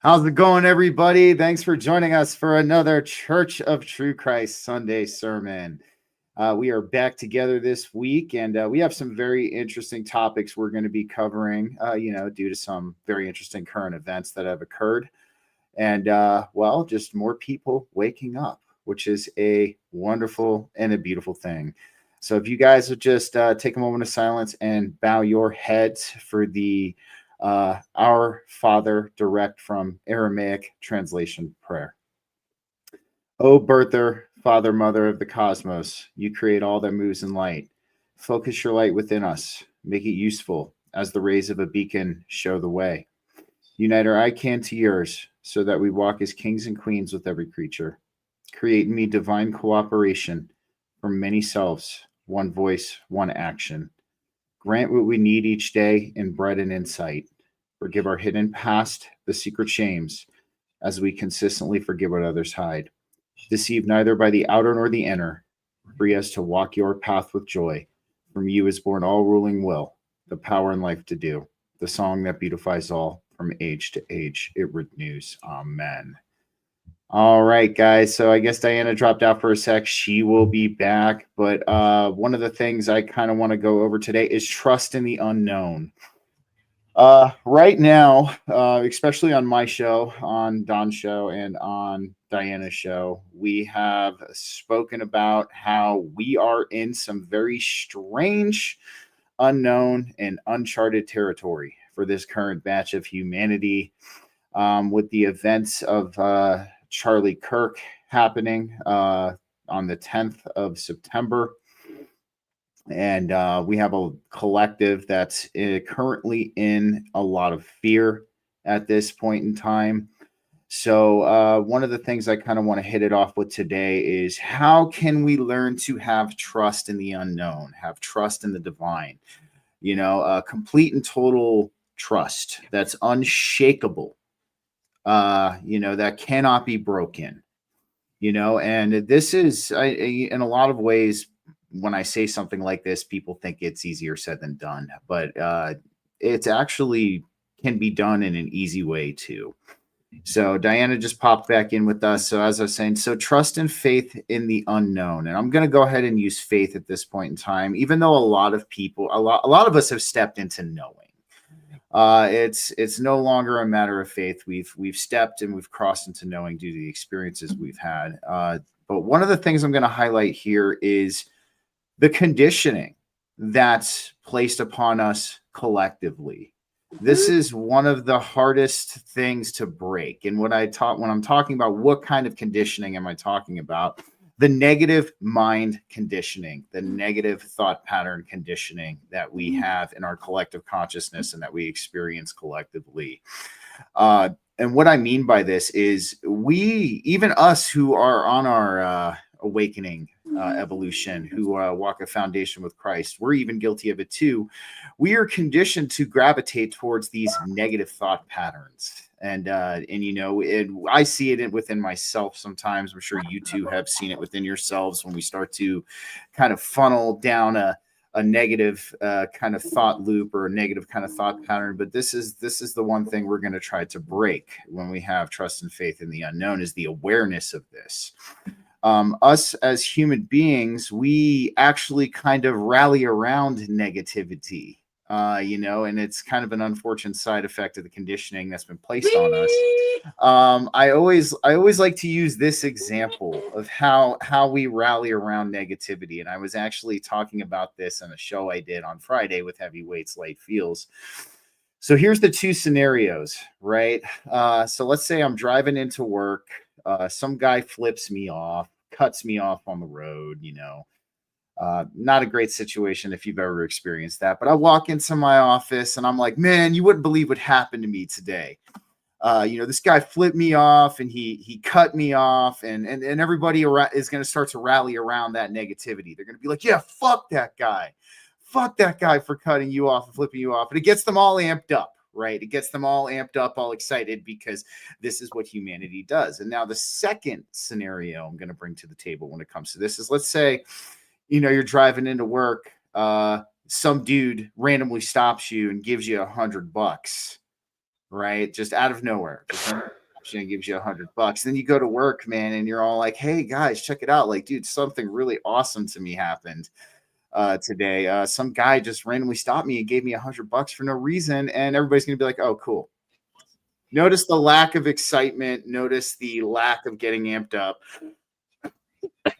How's it going, everybody? Thanks for joining us for another Church of True Christ Sunday sermon. We are back together this week, and we have some very interesting topics we're going to be covering, due to some very interesting current events that have occurred. And, just more people waking up, which is a wonderful and a beautiful thing. So if you guys would just take a moment of silence and bow your heads for the Our Father direct from Aramaic translation prayer. O birther, Father, Mother of the cosmos, you create all that moves in light. Focus your light within us. Make it useful as the rays of a beacon show the way. Unite our eye can to yours so that we walk as kings and queens with every creature. Create in me divine cooperation from many selves, one voice, one action. Grant what we need each day in bread and insight. Forgive our hidden past, the secret shames, as we consistently forgive what others hide. Deceive neither by the outer nor the inner. Free us to walk your path with joy. From you is born all ruling will, the power and life to do. The song that beautifies all, from age to age, it renews. Amen. All right, guys. So I guess Diana dropped out for a sec. She will be back. But one of the things I kind of want to go over today is trust in the unknown. Right now, especially on my show, on Don's show, and on Diana's show, we have spoken about how we are in some very strange, unknown, and uncharted territory for this current batch of humanity. With the events of Charlie Kirk happening on the 10th of September. And we have a collective that's currently in a lot of fear at this point in time. So one of the things I kind of want to hit it off with today is how can we learn to have trust in the unknown, have trust in the divine, complete and total trust that's unshakable, that cannot be broken, and this is in a lot of ways, when I say something like this, people think it's easier said than done, but it's actually can be done in an easy way too. So Diana just popped back in with us. So as I was saying, so trust and faith in the unknown. And I'm going to go ahead and use faith at this point in time, even though a lot of of us have stepped into knowing. It's no longer a matter of faith. We've stepped and we've crossed into knowing due to the experiences we've had. But one of the things I'm going to highlight here is the conditioning that's placed upon us collectively. This is one of the hardest things to break. And when I'm talking about what kind of conditioning am I talking about? The negative mind conditioning, the negative thought pattern conditioning that we have in our collective consciousness and that we experience collectively. And what I mean by this is even us who are on our awakening evolution, who walk a foundation with Christ, we're even guilty of it too. We are conditioned to gravitate towards these negative thought patterns. And I see it within myself sometimes. I'm sure you two have seen it within yourselves when we start to kind of funnel down a negative kind of thought loop or a negative kind of thought pattern. But this is the one thing we're going to try to break when we have trust and faith in the unknown, is the awareness of this. Us as human beings, we actually kind of rally around negativity, and it's kind of an unfortunate side effect of the conditioning that's been placed on us. I always like to use this example of how we rally around negativity. And I was actually talking about this on a show I did on Friday with Heavyweights Light Feels. So here's the two scenarios, right? So let's say I'm driving into work. Some guy flips me off, cuts me off on the road, not a great situation if you've ever experienced that. But I walk into my office and I'm like, man, you wouldn't believe what happened to me today. This guy flipped me off and he cut me off, and everybody is going to start to rally around that negativity. They're going to be like, yeah, fuck that guy for cutting you off and flipping you off. And it gets them all amped up, right? It gets them all amped up, all excited, because this is what humanity does. And now the second scenario I'm going to bring to the table when it comes to this is, let's say, you're driving into work. Some dude randomly stops you and gives you $100. right? Just out of nowhere. Just gives you $100. Then you go to work, man, and you're all like, hey guys, check it out. Like, dude, something really awesome to me happened today. Some guy just randomly stopped me and gave me $100 for no reason. And everybody's going to be like, oh, cool. Notice the lack of excitement. Notice the lack of getting amped up.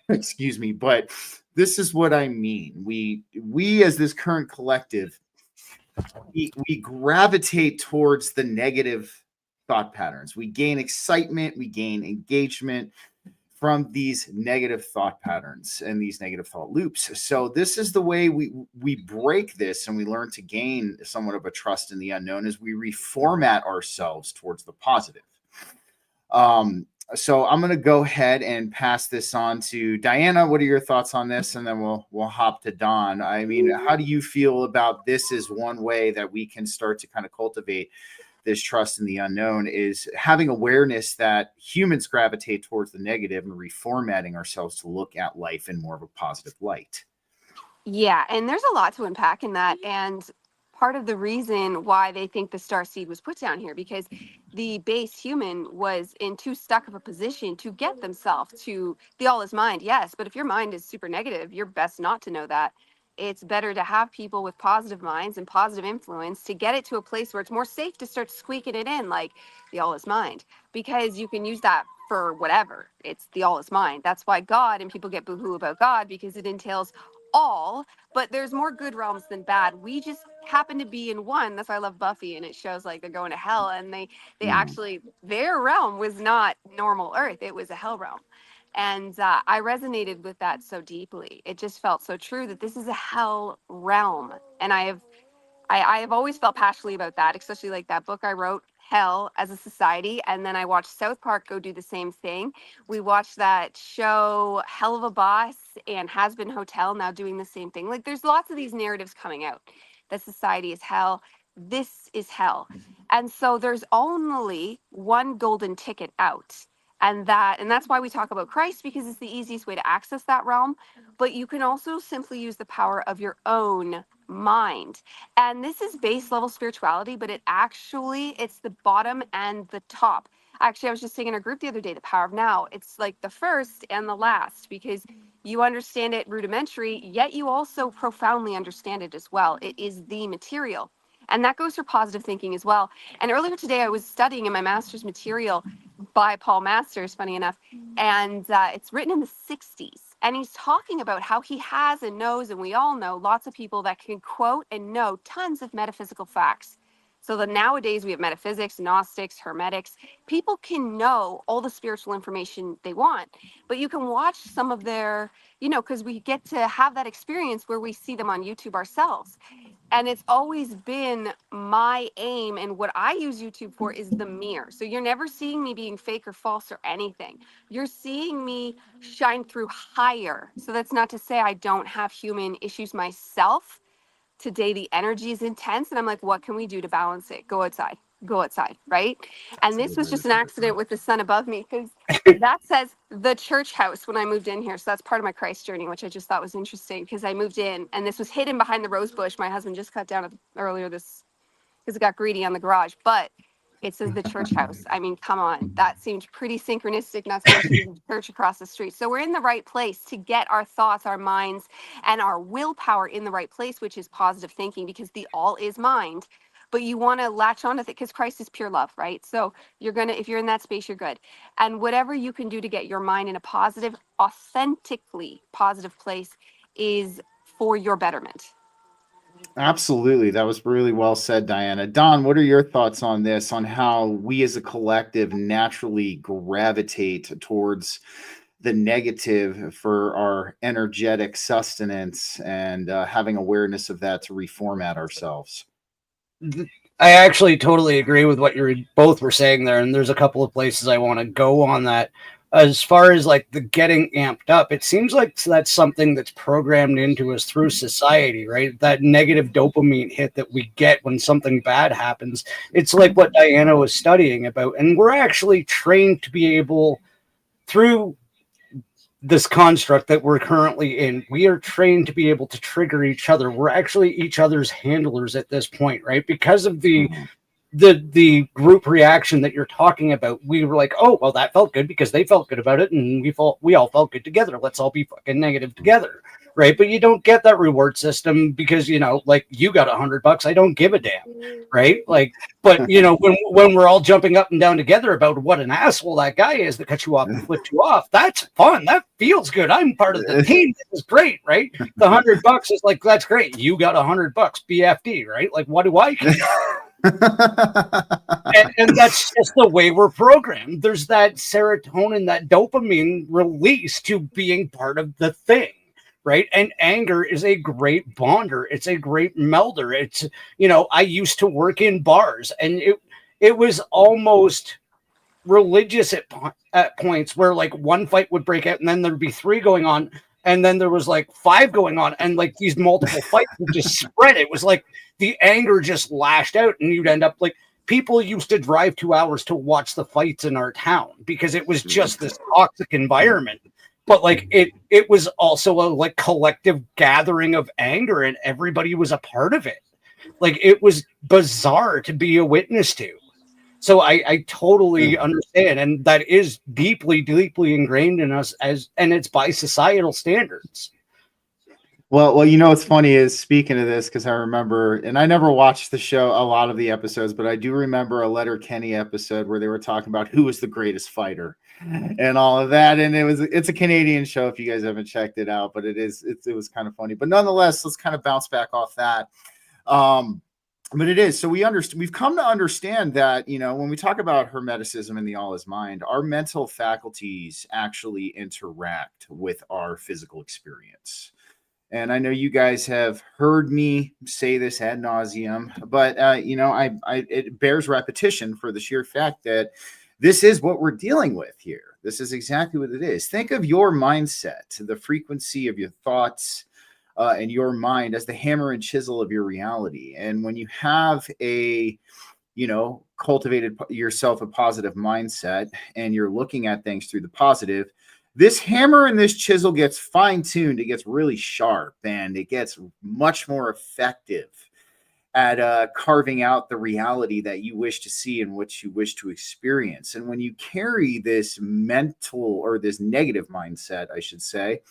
Excuse me. But this is what I mean. We as this current collective, we gravitate towards the negative thought patterns. We gain excitement. We gain engagement from these negative thought patterns and these negative thought loops. So this is the way we break this, and we learn to gain somewhat of a trust in the unknown as we reformat ourselves towards the positive. So I'm going to go ahead and pass this on to Diana. What are your thoughts on this? And then we'll hop to Don. I mean, how do you feel about this as one way that we can start to kind of cultivate this trust in the unknown, is having awareness that humans gravitate towards the negative and reformatting ourselves to look at life in more of a positive light? Yeah, and there's a lot to unpack in that. And part of the reason why they think the star seed was put down here, because the base human was in too stuck of a position to get themselves to the all is mind. Yes, but if your mind is super negative, you're best not to know that. It's better to have people with positive minds and positive influence to get it to a place where it's more safe to start squeaking it in, like the all is mind, because you can use that for whatever. It's the all is mind. That's why God, and people get boohoo about God because it entails all, but there's more good realms than bad. We just happen to be in one. That's why I love Buffy, and it shows like they're going to hell, and they actually, their realm was not normal Earth. It was a hell realm. And I resonated with that so deeply. It just felt so true that this is a hell realm. And I have always felt passionately about that, especially like that book I wrote, Hell as a Society. And then I watched South Park go do the same thing. We watched that show, Hell of a Boss, and Has Been Hotel now doing the same thing. Like, there's lots of these narratives coming out that society is hell. This is hell. And so there's only one golden ticket out. And that's why we talk about Christ, because it's the easiest way to access that realm. But you can also simply use the power of your own mind. And this is base level spirituality, but it's the bottom and the top. Actually, I was just saying in our group the other day, the power of now. It's like the first and the last, because you understand it rudimentary, yet you also profoundly understand it as well. It is the material. And that goes for positive thinking as well. And earlier today, I was studying in my master's material by Paul Masters, funny enough, and it's written in the 60s. And he's talking about how he has and knows, and we all know, lots of people that can quote and know tons of metaphysical facts. So that nowadays we have metaphysics, Gnostics, Hermetics. People can know all the spiritual information they want, but you can watch some of their, because we get to have that experience where we see them on YouTube ourselves. And it's always been my aim, and what I use YouTube for is the mirror. So you're never seeing me being fake or false or anything. You're seeing me shine through higher. So that's not to say I don't have human issues myself. Today, the energy is intense, and I'm like, what can we do to balance it? Go outside, right? And this was just an accident with the sun above me, because that says the church house when I moved in here. So that's part of my Christ journey, which I just thought was interesting, because I moved in and this was hidden behind the rose bush my husband just cut down earlier because it got greedy on the garage. But it says the church house. I mean, come on. That seemed pretty synchronistic, not to mention the church across the street. So we're in the right place to get our thoughts, our minds, and our willpower in the right place, which is positive thinking, because the all is mind. But you want to latch on to it because Christ is pure love, right? So if you're in that space, you're good. And whatever you can do to get your mind in a positive, authentically positive place is for your betterment. Absolutely. That was really well said, Diana. Don, what are your thoughts on this, on how we as a collective naturally gravitate towards the negative for our energetic sustenance, and having awareness of that to reformat ourselves? I actually totally agree with what you both were saying there, and there's a couple of places I want to go on that. As far as like the getting amped up, it seems like that's something that's programmed into us through society, right? That negative dopamine hit that we get when something bad happens. It's like what Diana was studying about, and we're actually trained to be able, through this construct that we're currently in, we are trained to be able to trigger each other. We're actually each other's handlers at this point, right? Because of the the group reaction that you're talking about, we were like, oh, well, that felt good because they felt good about it, and we all felt good together. Let's all be fucking negative together, right? But you don't get that reward system because, you know, like, you got $100, I don't give a damn, right? Like, but you know, when we're all jumping up and down together about what an asshole that guy is that cut you off and flipped you off, that's fun. That feels good. I'm part of the team. This is great, right? The $100 is like, that's great. You got $100, BFD, right? Like, what do I care? and that's just the way we're programmed. There's that serotonin, that dopamine release to being part of the thing, right? And anger is a great bonder. It's a great melder. It's, you know, I used to work in bars, and it was almost religious at points where, like, one fight would break out and then there'd be 3 going on, and then there was like 5 going on, and like these multiple fights would just spread. It was like the anger just lashed out, and you'd end up like, people used to drive 2 hours to watch the fights in our town because it was just this toxic environment. But like, it was also a like collective gathering of anger, and everybody was a part of it. Like, it was bizarre to be a witness to. So I totally understand, and that is deeply, deeply ingrained in us, and it's by societal standards. Well, you know what's funny is, speaking of this, because I remember, and I never watched the show, a lot of the episodes, but I do remember a Letterkenny episode where they were talking about who was the greatest fighter and all of that, and it's a Canadian show if you guys haven't checked it out, but it was kind of funny. But nonetheless, let's kind of bounce back off that. But it is. So we've come to understand that, you know, when we talk about Hermeticism and the all is mind, our mental faculties actually interact with our physical experience. And I know you guys have heard me say this ad nauseum, but you know, it bears repetition for the sheer fact that this is what we're dealing with here. This is exactly what it is. Think of your mindset, the frequency of your thoughts, and your mind as the hammer and chisel of your reality. And when you have cultivated yourself a positive mindset, and you're looking at things through the positive, this hammer and this chisel gets fine-tuned. It gets really sharp, and it gets much more effective at carving out the reality that you wish to see and what you wish to experience. And when you carry this mental, or this negative mindset, I should say,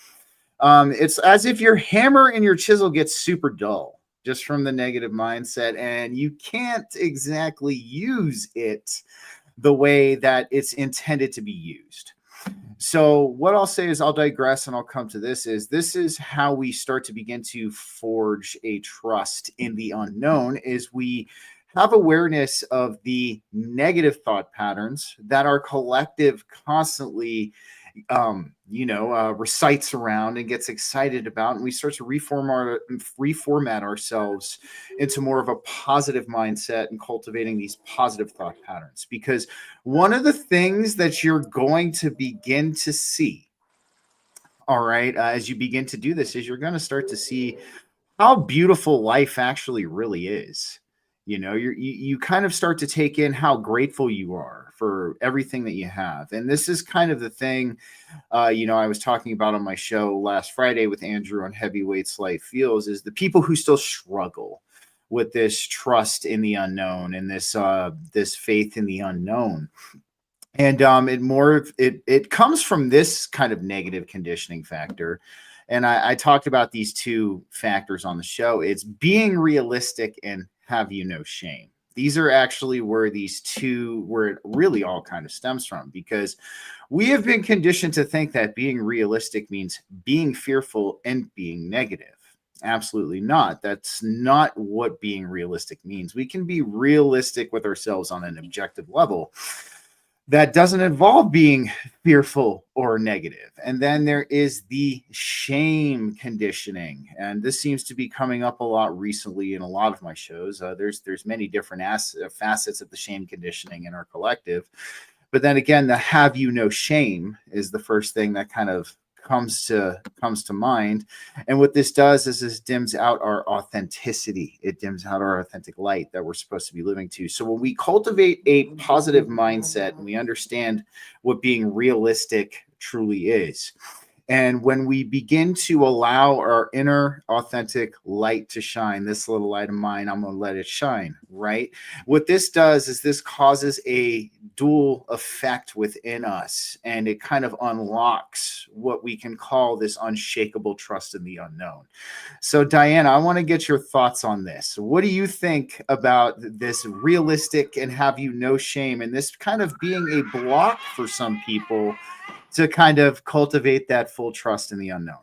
it's as if your hammer and your chisel gets super dull just from the negative mindset, and you can't exactly use it the way that it's intended to be used. So what I'll say is, I'll digress and I'll come to this is how we start to begin to forge a trust in the unknown, is we have awareness of the negative thought patterns that our collective constantly recites around and gets excited about, and we start to reformat ourselves into more of a positive mindset and cultivating these positive thought patterns. Because one of the things that you're going to begin to see, all right, as you begin to do this, is you're going to start to see how beautiful life actually really is. You know, you kind of start to take in how grateful you are for everything that you have. And this is kind of the thing, I was talking about on my show last Friday with Andrew on Heavyweights Life Feels, is the people who still struggle with this trust in the unknown and this faith in the unknown. And it comes from this kind of negative conditioning factor. And I talked about these 2 factors on the show. It's being realistic and have you no shame. These are actually where it really all kind of stems from, because we have been conditioned to think that being realistic means being fearful and being negative. Absolutely not. That's not what being realistic means. We can be realistic with ourselves on an objective level that doesn't involve being fearful or negative. And then there is the shame conditioning. And this seems to be coming up a lot recently in a lot of my shows. There's many different facets of the shame conditioning in our collective. But then again, the have you no shame is the first thing that kind of comes to mind. And what this does is this dims out our authenticity. It dims out our authentic light that we're supposed to be living to. So when we cultivate a positive mindset and we understand what being realistic truly is, And when we begin to allow our inner authentic light to shine, this little light of mine, I'm going to let it shine, right? What this does is this causes a dual effect within us, and it kind of unlocks what we can call this unshakable trust in the unknown. So, Diana, I want to get your thoughts on this. What do you think about this realistic and have you no shame, and this kind of being a block for some people to kind of cultivate that full trust in the unknown?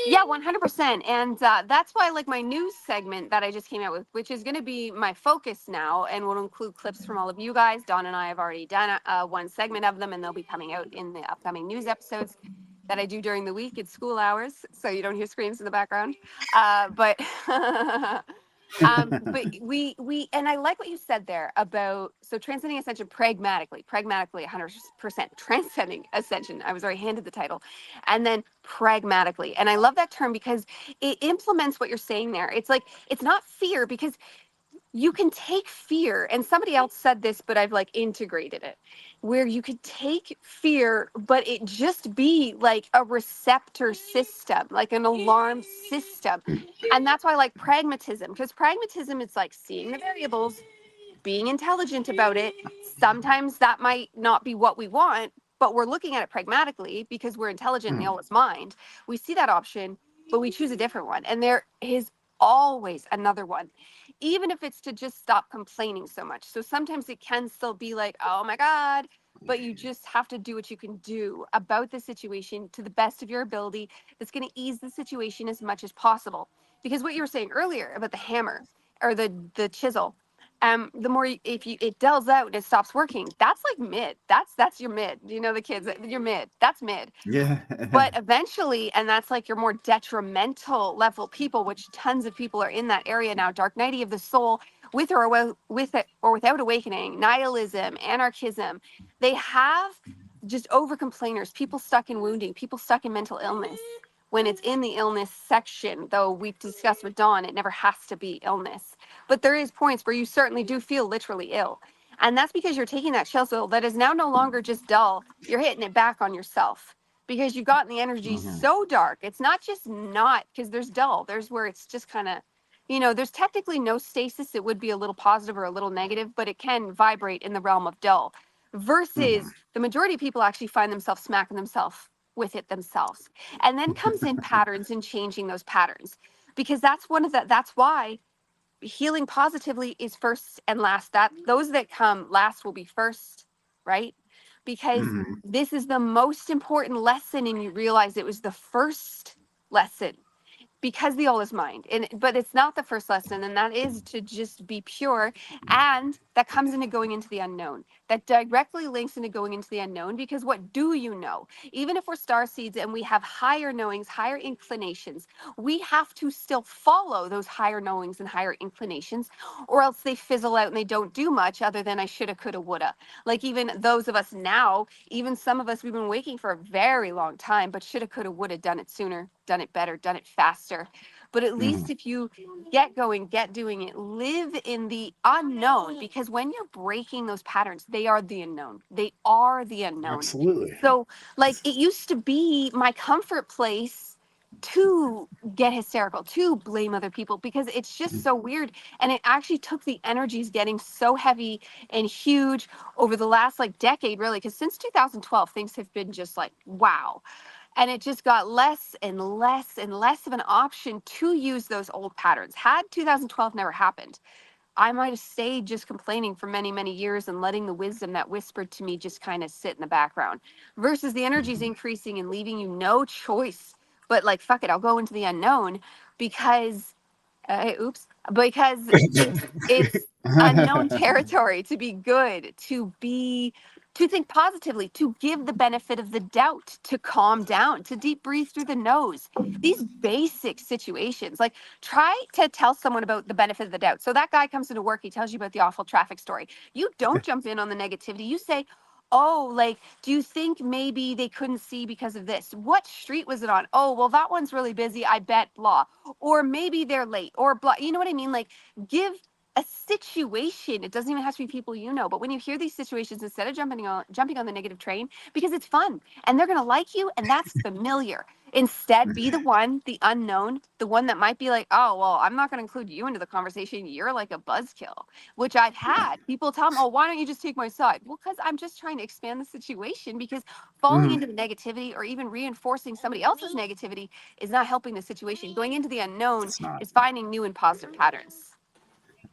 Yeah, 100%. And that's why, like, my news segment that I just came out with, which is going to be my focus now and will include clips from all of you guys. Don and I have already done one segment of them, and they'll be coming out in the upcoming news episodes that I do during the week. It's school hours, so you don't hear screams in the background. But but we and I like what you said there about transcending ascension pragmatically 100% transcending ascension. I was already handed the title, and then pragmatically, and I love that term because it implements what you're saying there. It's like, it's not fear, because you can take fear, and somebody else said this, but I've like integrated it, where you could take fear, but it just be like a receptor system, like an alarm system. And that's why I like pragmatism, because pragmatism, it's like seeing the variables, being intelligent about it. Sometimes that might not be what we want, but we're looking at it pragmatically because we're intelligent in the all mind. We see that option, but we choose a different one. And there is always another one, even if it's to just stop complaining so much. So sometimes it can still be like, oh my God, but you just have to do what you can do about the situation to the best of your ability. That's going to ease the situation as much as possible. Because what you were saying earlier about the hammer or the chisel, the more if you it dulls out and it stops working, that's like mid. That's your mid. You know, the kids, you're mid. That's mid. Yeah. But eventually, and that's like your more detrimental level people, which tons of people are in that area now. Dark nighty of the soul, with with it or without awakening, nihilism, anarchism. They have just over complainers, people stuck in wounding, people stuck in mental illness. When it's in the illness section, though we've discussed with Dawn, it never has to be illness. But there is points where you certainly do feel literally ill. And that's because you're taking that chisel that is now no longer just dull. You're hitting it back on yourself because you've gotten the energy so dark. It's not just not because there's dull. There's where it's just kind of, there's technically no stasis. It would be a little positive or a little negative, but it can vibrate in the realm of dull. Versus the majority of people actually find themselves smacking themselves with it themselves. And then comes in patterns and changing those patterns. Because that's that's why healing positively is first and last. That those that come last will be first, right? Because this is the most important lesson, and you realize it was the first lesson because the all is mind. But it's not the first lesson, and that is to just be pure. And that comes into going into the unknown. That directly links into going into the unknown, because what do you know? Even if we're star seeds and we have higher knowings, higher inclinations, we have to still follow those higher knowings and higher inclinations, or else they fizzle out and they don't do much other than I shoulda, coulda, woulda. Like even those of us now, even some of us, we've been waking for a very long time, but shoulda, coulda, woulda, done it sooner, done it better, done it faster. But at least if you get going, get doing it, live in the unknown, because when you're breaking those patterns, they are the unknown. They are the unknown. Absolutely. So, like, it used to be my comfort place to get hysterical, to blame other people, because it's just so weird. And it actually took the energies getting so heavy and huge over the last like decade, really, because since 2012, things have been just like, wow. And it just got less and less and less of an option to use those old patterns. Had 2012 never happened, I might have stayed just complaining for many, many years and letting the wisdom that whispered to me just kind of sit in the background, versus the energy's increasing and leaving you no choice but like, fuck it, I'll go into the unknown because, because it's unknown territory, to be good, to think positively, to give the benefit of the doubt, to calm down, to deep breathe through the nose. These basic situations, like try to tell someone about the benefit of the doubt. So that guy comes into work, he tells you about the awful traffic story. You don't jump in on the negativity. You say, oh, like, do you think maybe they couldn't see because of this? What street was it on? Oh, well, that one's really busy, I bet, blah. Or maybe they're late, or blah. You know what I mean? Like, give a situation. It doesn't even have to be people you know. But when you hear these situations, instead of jumping on the negative train, because it's fun and they're gonna like you and that's familiar. Instead, be the one, the unknown, the one that might be like, oh well, I'm not gonna include you into the conversation. You're like a buzzkill, which I've had people tell them, oh, why don't you just take my side? Well, because I'm just trying to expand the situation, because falling into the negativity or even reinforcing somebody else's negativity is not helping the situation. Going into the unknown It's not. is finding new and positive patterns.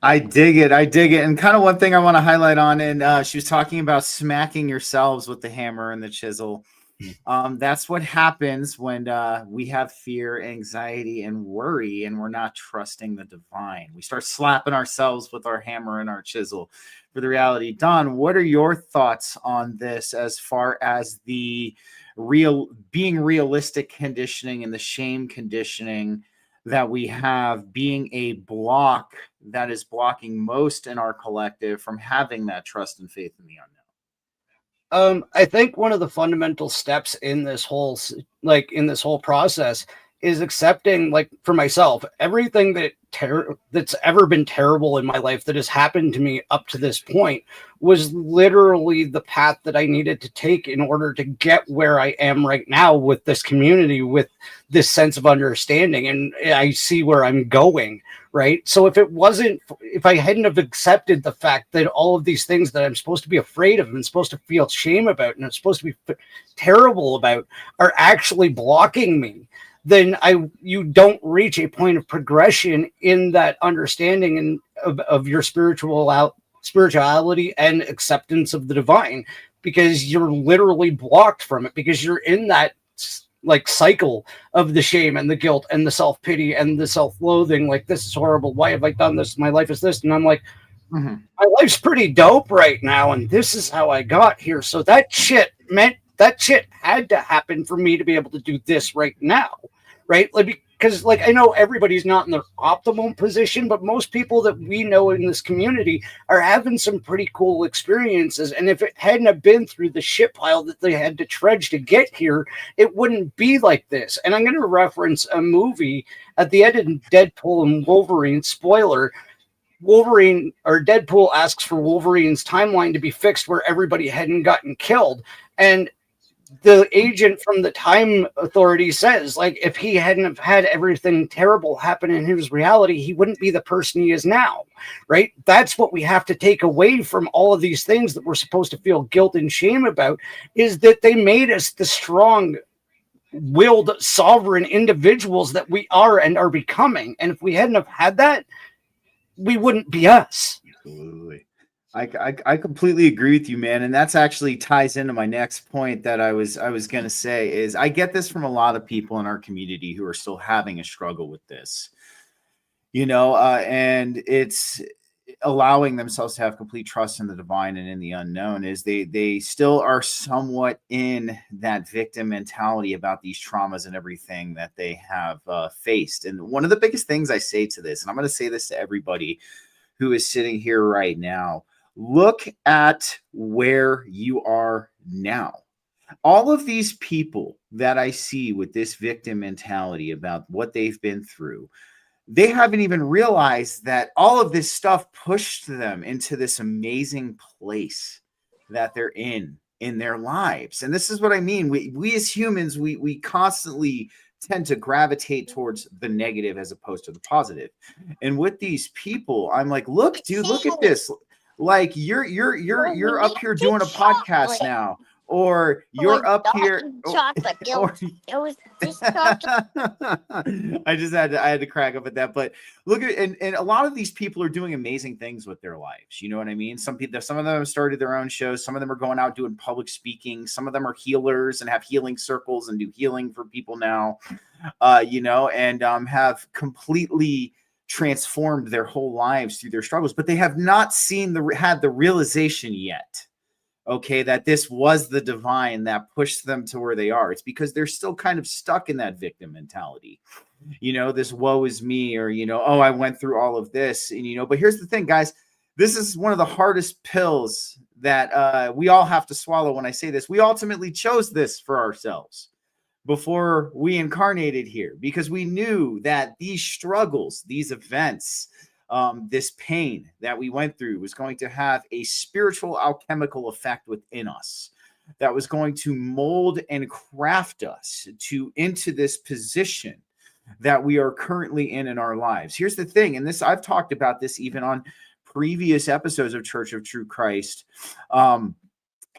I dig it. I dig it. And kind of one thing I want to highlight on, and she was talking about smacking yourselves with the hammer and the chisel. That's what happens when we have fear, anxiety, and worry, and we're not trusting the divine. We start slapping ourselves with our hammer and our chisel for the reality. Don, what are your thoughts on this as far as the being realistic conditioning and the shame conditioning that we have being a block that is blocking most in our collective from having that trust and faith in the unknown? I think one of the fundamental steps in this whole process is accepting, like, for myself, everything that's ever been terrible in my life that has happened to me up to this point was literally the path that I needed to take in order to get where I am right now with this community, with this sense of understanding, and I see where I'm going, right? So if I hadn't have accepted the fact that all of these things that I'm supposed to be afraid of and supposed to feel shame about and I'm supposed to be terrible about are actually blocking me, then you don't reach a point of progression in that understanding of your spirituality and acceptance of the divine, because you're literally blocked from it, because you're in that like cycle of the shame and the guilt and the self-pity and the self-loathing. Like, this is horrible. Why have I done this? My life is this. And I'm like, my life's pretty dope right now, and this is how I got here. So that shit had to happen for me to be able to do this right now, right? Like, because, like, I know everybody's not in their optimal position, but most people that we know in this community are having some pretty cool experiences. And if it hadn't have been through the shit pile that they had to trudge to get here, it wouldn't be like this. And I'm going to reference a movie at the end of Deadpool and Wolverine, spoiler. Deadpool asks for Wolverine's timeline to be fixed where everybody hadn't gotten killed. And the agent from the Time Authority says, like, if he hadn't have had everything terrible happen in his reality, he wouldn't be the person he is now, right? That's what we have to take away from all of these things that we're supposed to feel guilt and shame about, is that they made us the strong-willed, sovereign individuals that we are and are becoming. And if we hadn't have had that, we wouldn't be us. Absolutely. I completely agree with you, man. And that's actually ties into my next point that I was going to say is I get this from a lot of people in our community who are still having a struggle with this, and it's allowing themselves to have complete trust in the divine and in the unknown is they still are somewhat in that victim mentality about these traumas and everything that they have faced. And one of the biggest things I say to this, and I'm going to say this to everybody who is sitting here right now, look at where you are now. All of these people that I see with this victim mentality about what they've been through, they haven't even realized that all of this stuff pushed them into this amazing place that they're in their lives. And this is what I mean. We as humans, we constantly tend to gravitate towards the negative as opposed to the positive. And with these people, I'm like, look, dude, look at this. Like, you're up here doing a podcast now, or you're up here. It was just chocolate. I had to crack up at that. But look at and a lot of these people are doing amazing things with their lives. You know what I mean? Some of them have started their own shows. Some of them are going out doing public speaking. Some of them are healers and have healing circles and do healing for people now. And have completely transformed their whole lives through their struggles, but they have not had the realization yet, okay, that this was the divine that pushed them to where they are. It's because they're still kind of stuck in that victim mentality, this woe is me, or oh, I went through all of this. And but here's the thing, guys, this is one of the hardest pills that we all have to swallow. When I say this, we ultimately chose this for ourselves before we incarnated here, because we knew that these struggles, these events, this pain that we went through was going to have a spiritual alchemical effect within us that was going to mold and craft us into this position that we are currently in our lives. Here's the thing, and this I've talked about this even on previous episodes of Church of True Christ.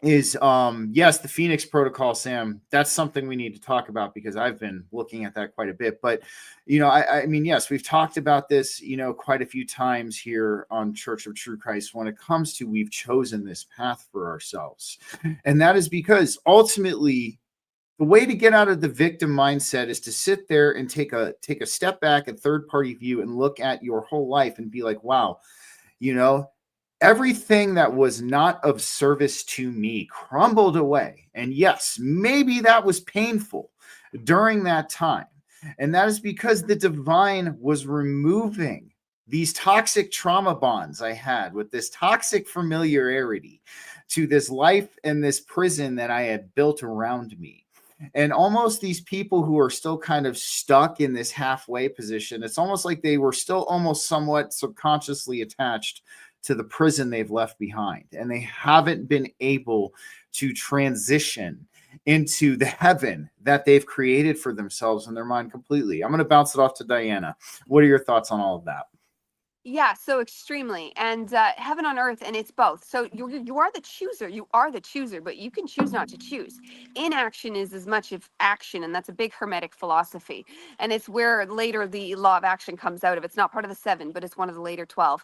Yes, the Phoenix Protocol, Sam, that's something we need to talk about because I've been looking at that quite a bit. But I mean, yes, we've talked about this quite a few times here on Church of True Christ when it comes to we've chosen this path for ourselves. And that is because ultimately the way to get out of the victim mindset is to sit there and take a step back, a third party view, and look at your whole life and be like, wow, everything that was not of service to me crumbled away. And yes, maybe that was painful during that time. And that is because the divine was removing these toxic trauma bonds I had with this toxic familiarity to this life and this prison that I had built around me. And almost these people who are still kind of stuck in this halfway position, it's almost like they were still almost somewhat subconsciously attached to the prison they've left behind. And they haven't been able to transition into the heaven that they've created for themselves in their mind completely. I'm going to bounce it off to Diana. What are your thoughts on all of that? Yeah, so extremely. And heaven on earth, and it's both. So you are the chooser. You are the chooser, but you can choose not to choose. Inaction is as much of action, and that's a big Hermetic philosophy. And it's where later the law of action comes out of. It's not part of the 7, but it's one of the later 12.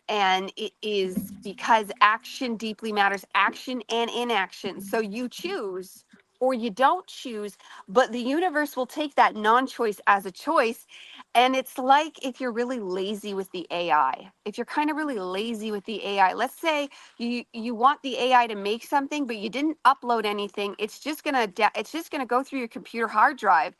And it is because action deeply matters, action and inaction. So you choose or you don't choose, but the universe will take that non-choice as a choice. And it's like if you're really lazy with the AI, if you're kind of really lazy with the AI, let's say you want the AI to make something, but you didn't upload anything. It's just gonna go through your computer hard drive.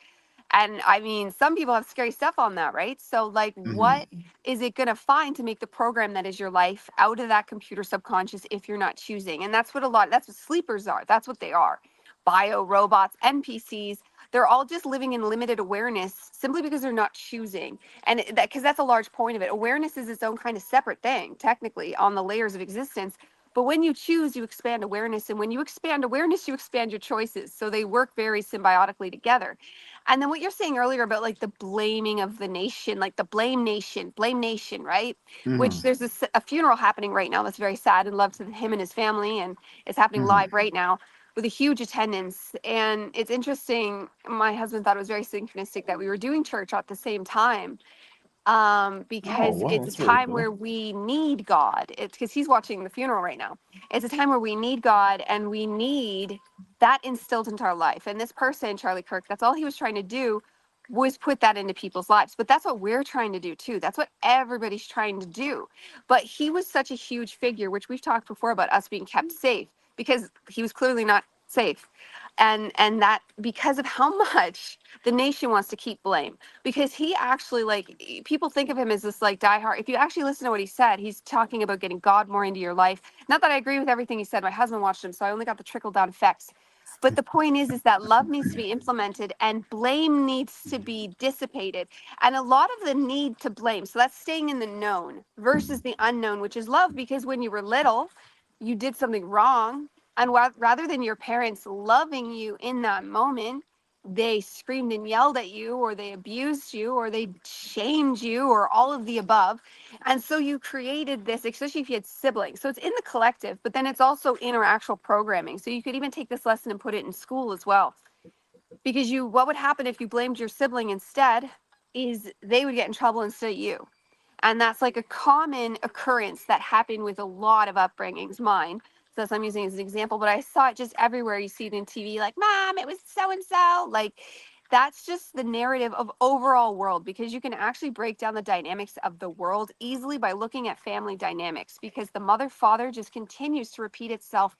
And I mean, some people have scary stuff on that, right? So, like, what is it going to find to make the program that is your life out of that computer subconscious if you're not choosing? And that's what sleepers are. That's what they are. Bio robots, NPCs, they're all just living in limited awareness simply because they're not choosing. And because that's a large point of it. Awareness is its own kind of separate thing, technically, on the layers of existence. But when you choose, you expand awareness. And when you expand awareness, you expand your choices. So they work very symbiotically together. And then what you're saying earlier about like the blaming of the nation, like the blame nation, right? Which there's a funeral happening right now that's very sad, and love to him and his family. And it's happening live right now with a huge attendance. And it's interesting. My husband thought it was very synchronistic that we were doing church at the same time. Because wow, it's a that's really time cool. where we need God. It's because he's watching the funeral right now. It's a time where we need God and we need that instilled into our life. And this person, Charlie Kirk, that's all he was trying to do was put that into people's lives. But that's what we're trying to do too. That's what everybody's trying to do. But he was such a huge figure, which we've talked before about us being kept safe because he was clearly not safe. And that because of how much the nation wants to keep blame, because he actually, like, people think of him as this like diehard. If you actually listen to what he said, he's talking about getting God more into your life. Not that I agree with everything he said. My husband watched him, so I only got the trickle down effects. But the point is that love needs to be implemented and blame needs to be dissipated. And a lot of the need to blame, so that's staying in the known versus the unknown, which is love, because when you were little, you did something wrong. And rather than your parents loving you in that moment, they screamed and yelled at you, or they abused you, or they shamed you, or all of the above. And so you created this, especially if you had siblings. So it's in the collective, but then it's also in our actual programming. So you could even take this lesson and put it in school as well. Because what would happen if you blamed your sibling instead is they would get in trouble instead of you. And that's like a common occurrence that happened with a lot of upbringings, mine. So that's I'm using as an example, but I saw it just everywhere. You see it in TV, like, Mom, it was so and so. Like, that's just the narrative of overall world, because you can actually break down the dynamics of the world easily by looking at family dynamics, because the mother father just continues to repeat itself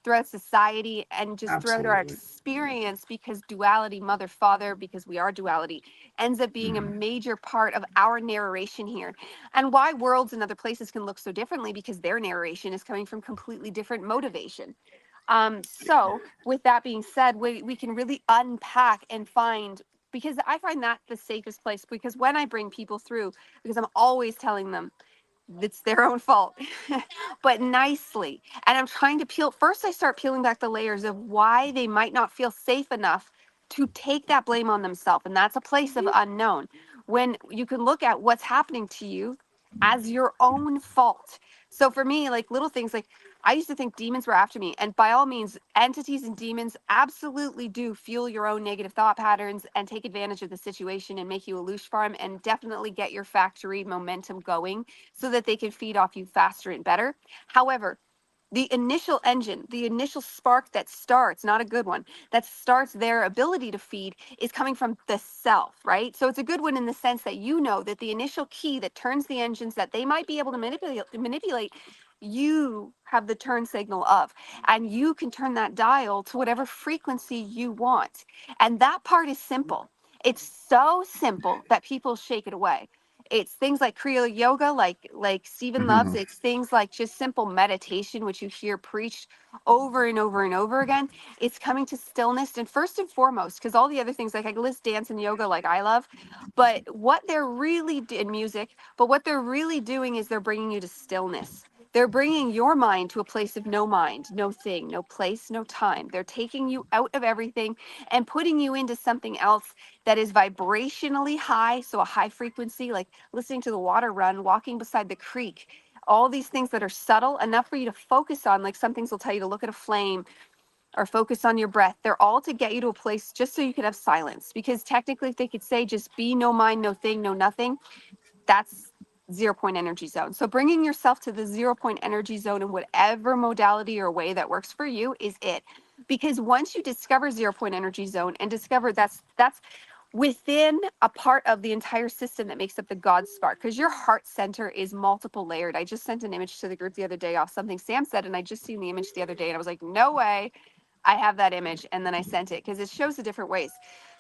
throughout society and just throughout our experience, because duality, mother father, because we are duality, ends up being a major part of our narration here. And why worlds in other places can look so differently, because their narration is coming from completely different motivation. So with that being said, we can really unpack and find because I find that the safest place, because when I bring people through, because I'm always telling them it's their own fault, but nicely. And I'm trying to first I start peeling back the layers of why they might not feel safe enough to take that blame on themselves. And that's a place of unknown. When you can look at what's happening to you as your own fault. So for me, like little things like I used to think demons were after me. And by all means, entities and demons absolutely do fuel your own negative thought patterns and take advantage of the situation and make you a loosh farm and definitely get your factory momentum going so that they can feed off you faster and better. However, the initial engine, the initial spark that starts, not a good one, that starts their ability to feed is coming from the self, right? So it's a good one in the sense that you know that the initial key that turns the engines that they might be able to manipulate, you have the turn signal of, and you can turn that dial to whatever frequency you want. And that part is simple. It's so simple that people shake it away. It's things like Kriya Yoga, like Stephen loves. It's things like just simple meditation, which you hear preached over and over and over again. It's coming to stillness, and first and foremost, because all the other things like I list dance and yoga, like I love, but what they're really in music, but what they're really doing is they're bringing you to stillness. They're bringing your mind to a place of no mind, no thing, no place, no time. They're taking you out of everything and putting you into something else that is vibrationally high. So a high frequency, like listening to the water run, walking beside the creek, all these things that are subtle enough for you to focus on, like some things will tell you to look at a flame or focus on your breath. They're all to get you to a place just so you could have silence. Because technically, if they could say just be no mind, no thing, no nothing, that's 0 point energy zone. So bringing yourself to the 0 point energy zone in whatever modality or way that works for you is it. Because once you discover 0 point energy zone and discover that's within a part of the entire system that makes up the God spark, because your heart center is multiple layered. I just sent an image to the group the other day off something Sam said, and I just seen the image the other day and I was like, no way, I have that image. And then I sent it because it shows the different ways.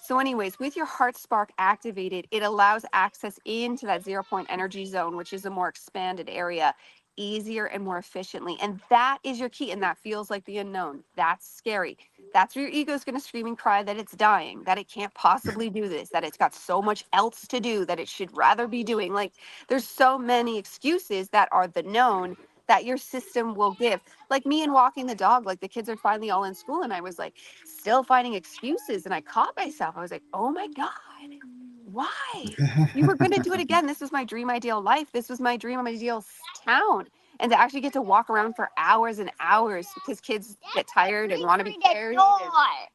So anyways, with your heart spark activated, it allows access into that 0 point energy zone, which is a more expanded area, easier and more efficiently. And that is your key. And that feels like the unknown. That's scary. That's where your ego is going to scream and cry that it's dying, that it can't possibly do this, that it's got so much else to do, that it should rather be doing. Like there's so many excuses that are the known that your system will give. Like me and walking the dog, like the kids are finally all in school and I was like still finding excuses and I caught myself. I was like, oh my God, why? You were going to do it again. This was my dream ideal life. This was my dream ideal town. And to actually get to walk around for hours and hours because kids get tired and want to be carried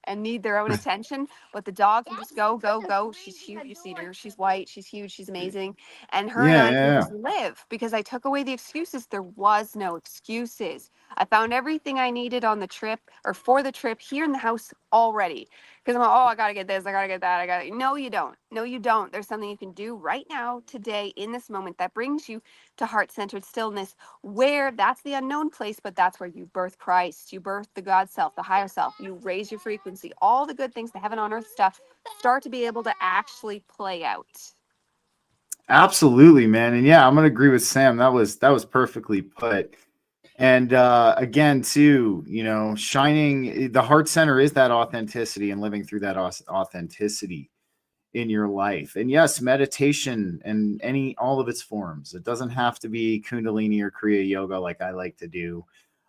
and need their own attention. But the dog can just go, go, go. She's huge. You've seen her. She's white. She's huge. She's amazing. And her and I can just live because I took away the excuses. There was no excuses. I found everything I needed on the trip or for the trip here in the house already. Because I'm like, oh, I got to get this. I got to get that. No, you don't. No, you don't. There's something you can do right now, today, in this moment that brings you to heart-centered stillness, where that's the unknown place, but that's where you birth Christ, you birth the God self, the higher self, you raise your frequency, all the good things, the heaven on earth stuff start to be able to actually play out. Absolutely, man. And yeah, I'm going to agree with Sam. That was perfectly put. And again, too, you know, shining the heart center is that authenticity and living through that authenticity in your life. And yes, meditation and all of its forms. It doesn't have to be Kundalini or Kriya Yoga like I like to do,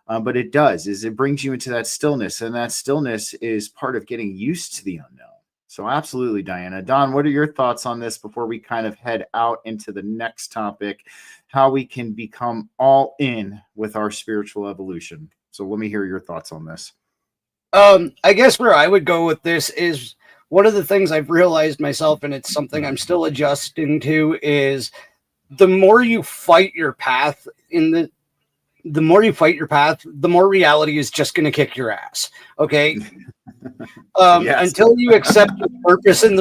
but it does. It brings you into that stillness, and that stillness is part of getting used to the unknown. So absolutely, Diana. Don, what are your thoughts on this before we kind of head out into the next topic, how we can become all in with our spiritual evolution? So let me hear your thoughts on this. I guess where I would go with this is one of the things I've realized myself, and it's something I'm still adjusting to, is the more you fight your path the more you fight your path, the more reality is just going to kick your ass. Okay. Yes. Until you accept your purpose in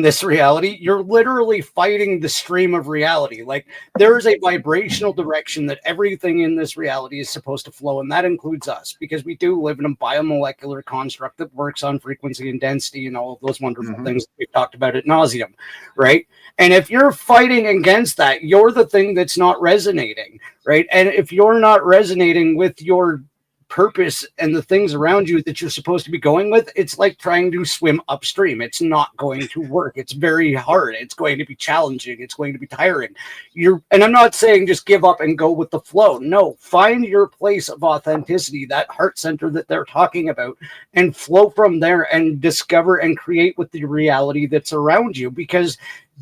this reality, you're literally fighting the stream of reality. Like there is a vibrational direction that everything in this reality is supposed to flow. And that includes us, because we do live in a biomolecular construct that works on frequency and density and all of those wonderful things that we've talked about ad nauseum. Right. And if you're fighting against that, you're the thing that's not resonating. Right. And if you're not resonating with your purpose and the things around you that you're supposed to be going with, it's like trying to swim upstream. It's not going to work. It's very hard. It's going to be challenging. It's going to be tiring. And I'm not saying just give up and go with the flow. No, find your place of authenticity, that heart center that they're talking about, and flow from there and discover and create with the reality that's around you, because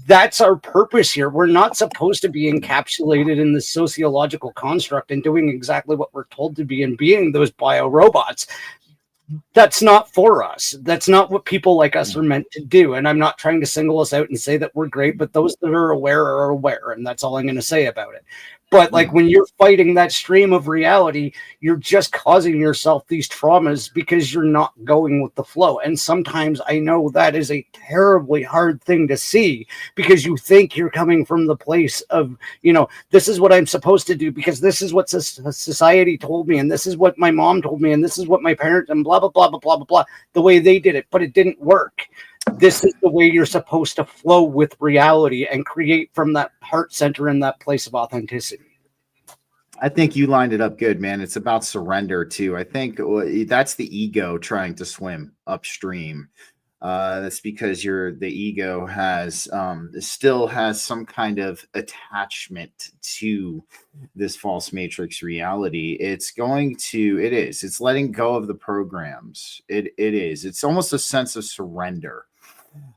that's our purpose here. We're not supposed to be encapsulated in the sociological construct and doing exactly what we're told to be and being those bio robots. That's not for us. That's not what people like us are meant to do. And I'm not trying to single us out and say that we're great, but those that are aware, and that's all I'm going to say about it. But like when you're fighting that stream of reality, you're just causing yourself these traumas because you're not going with the flow. And sometimes I know that is a terribly hard thing to see, because you think you're coming from the place of, this is what I'm supposed to do because this is what society told me, and this is what my mom told me, and this is what my parents, and blah, blah, blah, blah, blah, blah, blah, the way they did it, but it didn't work. This is the way you're supposed to flow with reality and create from that heart center and that place of authenticity. I think you lined it up good, man. It's about surrender too. I think that's the ego trying to swim upstream. That's because the ego has still has some kind of attachment to this false matrix reality. It's letting go of the programs. It's almost a sense of surrender.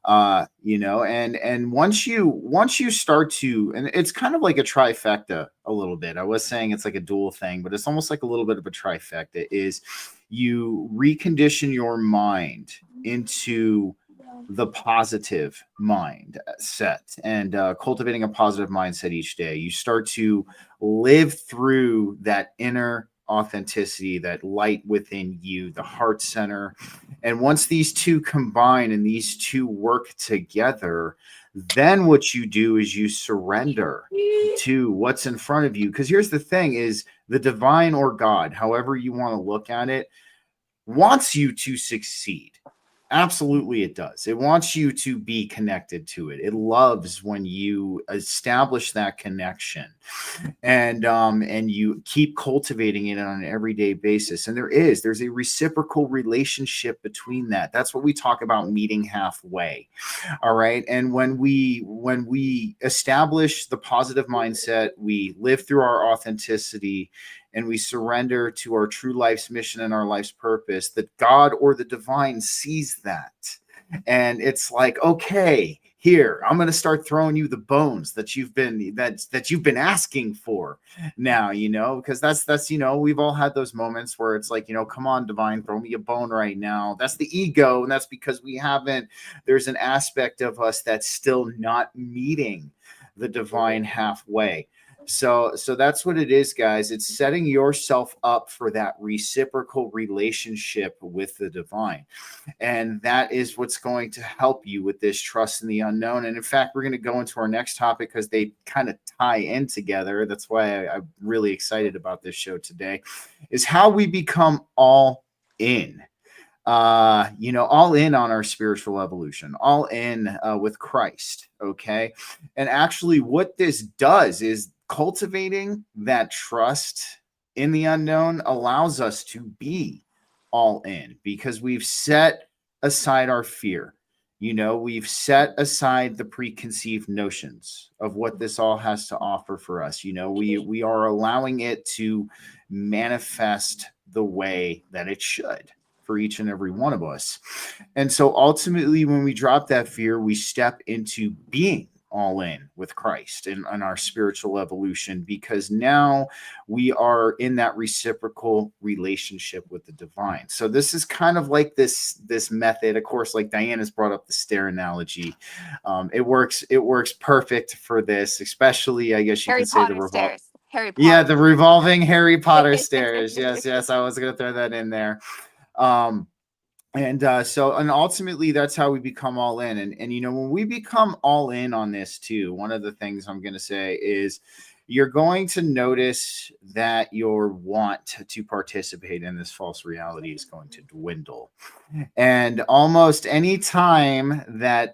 And once you start to, and it's kind of like a trifecta a little bit. I was saying it's like a dual thing, but it's almost like a little bit of a trifecta. Is you recondition your mind into the positive mindset and cultivating a positive mindset each day. You start to live through that inner authenticity, that light within you, the heart center. And once these two combine and these two work together, then what you do is you surrender to what's in front of you. Because here's the thing, is the divine or God, however you want to look at it, wants you to succeed. Absolutely, it does. It wants you to be connected to it. It loves when you establish that connection, and you keep cultivating it on an everyday basis. And there's a reciprocal relationship between that. That's what we talk about, meeting halfway. All right. And when we establish the positive mindset, we live through our authenticity, and we surrender to our true life's mission and our life's purpose, that God or the divine sees that. And it's like, okay, here, I'm going to start throwing you the bones that you've been asking for now, because that's, we've all had those moments where it's like, come on, divine, throw me a bone right now. That's the ego. And that's because there's an aspect of us that's still not meeting the divine halfway. So that's what it is, guys. It's setting yourself up for that reciprocal relationship with the divine. And that is what's going to help you with this trust in the unknown. And in fact, we're going to go into our next topic because they kind of tie in together. That's why I'm really excited about this show today, is how we become all in. All in on our spiritual evolution, all in with Christ. Okay. And actually what this does is cultivating that trust in the unknown allows us to be all in, because we've set aside our fear. We've set aside the preconceived notions of what this all has to offer for us. We are allowing it to manifest the way that it should for each and every one of us. And so ultimately, when we drop that fear, we step into being all in with Christ and our spiritual evolution, because now we are in that reciprocal relationship with the divine. So this is kind of like this method. Of course, like Diana's brought up the stair analogy. It works perfect for this, especially, I guess you Harry can say, Potter the stairs. Harry Potter. Yeah, the revolving Harry Potter stairs. Yes, I was going to throw that in there. And ultimately that's how we become all in. And when we become all in on this too, one of the things I'm going to say is you're going to notice that your want to participate in this false reality is going to dwindle. And almost any time that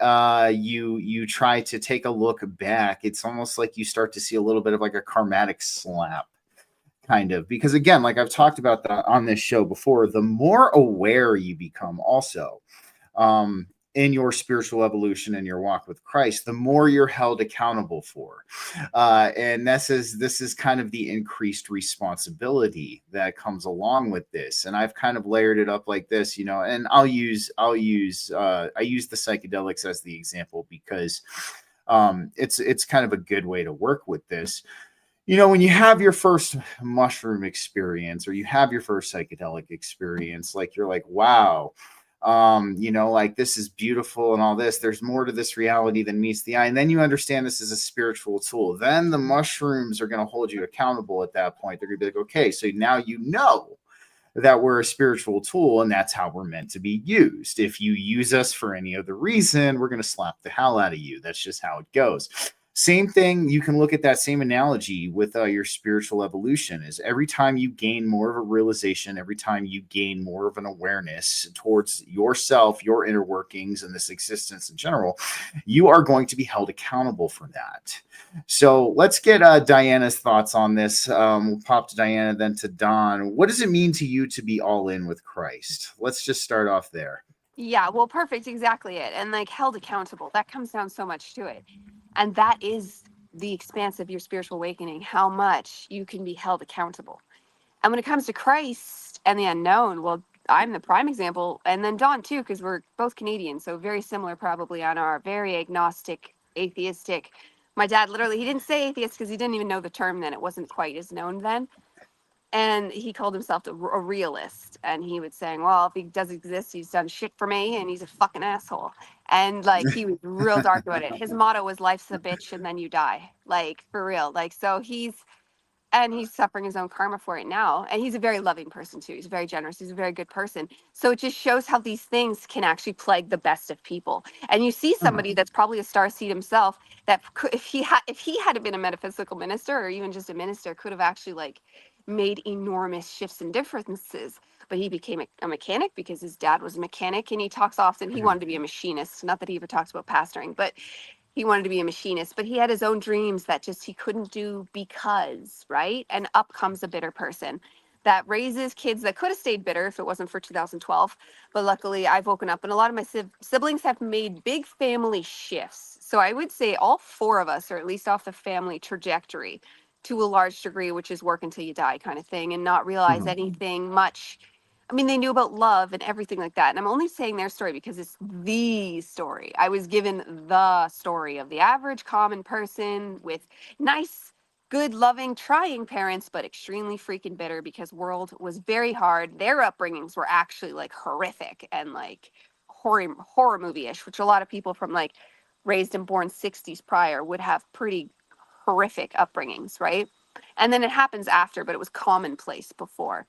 you try to take a look back, it's almost like you start to see a little bit of like a karmatic slap kind of, because again, like I've talked about that on this show before, the more aware you become also in your spiritual evolution and your walk with Christ, the more you're held accountable for. And this is kind of the increased responsibility that comes along with this. And I've kind of layered it up like this, and I use the psychedelics as the example because it's kind of a good way to work with this. When you have your first mushroom experience or you have your first psychedelic experience, like you're like, wow, like this is beautiful and all this. There's more to this reality than meets the eye. And then you understand this is a spiritual tool. Then the mushrooms are going to hold you accountable at that point. They're going to be like, okay, so now you know that we're a spiritual tool and that's how we're meant to be used. If you use us for any other reason, we're going to slap the hell out of you. That's just how it goes. Same thing, you can look at that same analogy with your spiritual evolution. Is every time you gain more of a realization, every time you gain more of an awareness towards yourself, your inner workings, and this existence in general, you are going to be held accountable for that. So let's get Diana's thoughts on this. We'll pop to Diana, then to Don. What does it mean to you to be all in with Christ? Let's just start off there. Yeah, well, perfect. Exactly it. And like held accountable, that comes down so much to it. And that is the expanse of your spiritual awakening, how much you can be held accountable. And when it comes to Christ and the unknown, well, I'm the prime example. And then Don too, because we're both Canadian. So very similar probably on our very agnostic, atheistic. My dad literally, he didn't say atheist because he didn't even know the term then. It wasn't quite as known then. And he called himself a realist. And he was saying, well, if he does exist, he's done shit for me and he's a fucking asshole. And like, he was real dark about it. His motto was life's a bitch and then you die. Like, for real. Like, so he's suffering his own karma for it now. And he's a very loving person too. He's very generous. He's a very good person. So it just shows how these things can actually plague the best of people. And you see somebody that's probably a starseed himself that could, if he had been a metaphysical minister or even just a minister, could have actually like made enormous shifts and differences. But he became a mechanic because his dad was a mechanic, and he talks often he wanted to be a machinist. Not that he ever talks about pastoring, but he wanted to be a machinist. But he had his own dreams that just he couldn't do because, right? And up comes a bitter person that raises kids that could have stayed bitter if it wasn't for 2012. But luckily, I've woken up, and a lot of my siblings have made big family shifts. So I would say all four of us are at least off the family trajectory to a large degree, which is work until you die kind of thing, and not realize anything much. I mean, they knew about love and everything like that. And I'm only saying their story because it's the story. I was given the story of the average common person with nice, good, loving, trying parents, but extremely freaking bitter because world was very hard. Their upbringings were actually like horrific and like horror movie-ish, which a lot of people from like raised and born 60s prior would have pretty horrific upbringings, right? And then it happens after, but it was commonplace before.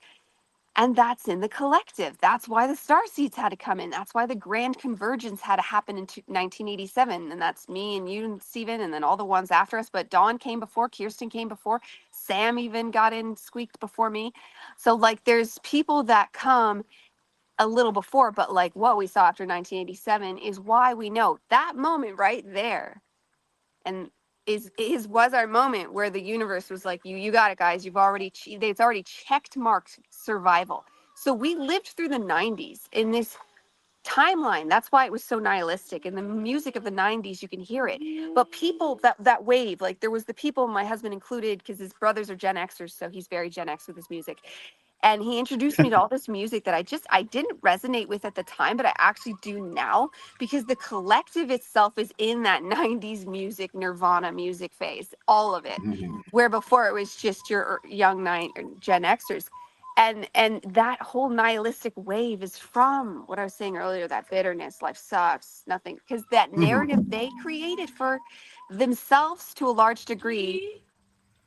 And that's in the collective. That's why the star seeds had to come in. That's why the grand convergence had to happen in 1987. And that's me and you and Stephen, and then all the ones after us. But Dawn came before, Kirsten came before, Sam even got in, squeaked before me. So like there's people that come a little before, but like what we saw after 1987 is why we know that moment right there. And was our moment where the universe was like, you got it, guys. It's already checked marked survival. So we lived through the 90s in this timeline. That's why it was so nihilistic. In the music of the 90s, you can hear it. But people that wave, like there was the people, my husband included, because his brothers are Gen Xers, so he's very Gen X with his music. And he introduced me to all this music that I didn't resonate with at the time, but I actually do now because the collective itself is in that 90s music, Nirvana music phase, all of it. Where before it was just your young Gen Xers. And that whole nihilistic wave is from what I was saying earlier, that bitterness, life sucks, nothing, because that narrative they created for themselves to a large degree,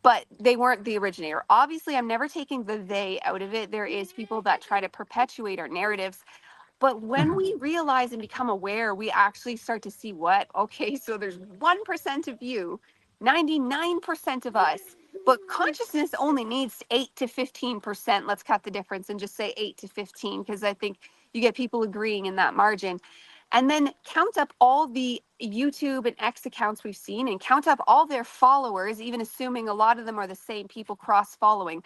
but they weren't the originator. Obviously, I'm never taking the they out of it. There is people that try to perpetuate our narratives. But when we realize and become aware, we actually start to see what, okay, so there's 1% of you, 99% of us, but consciousness only needs 8 to 15%. Let's cut the difference and just say 8 to 15, because I think you get people agreeing in that margin. And then count up all the YouTube and X accounts we've seen and count up all their followers, even assuming a lot of them are the same people cross following.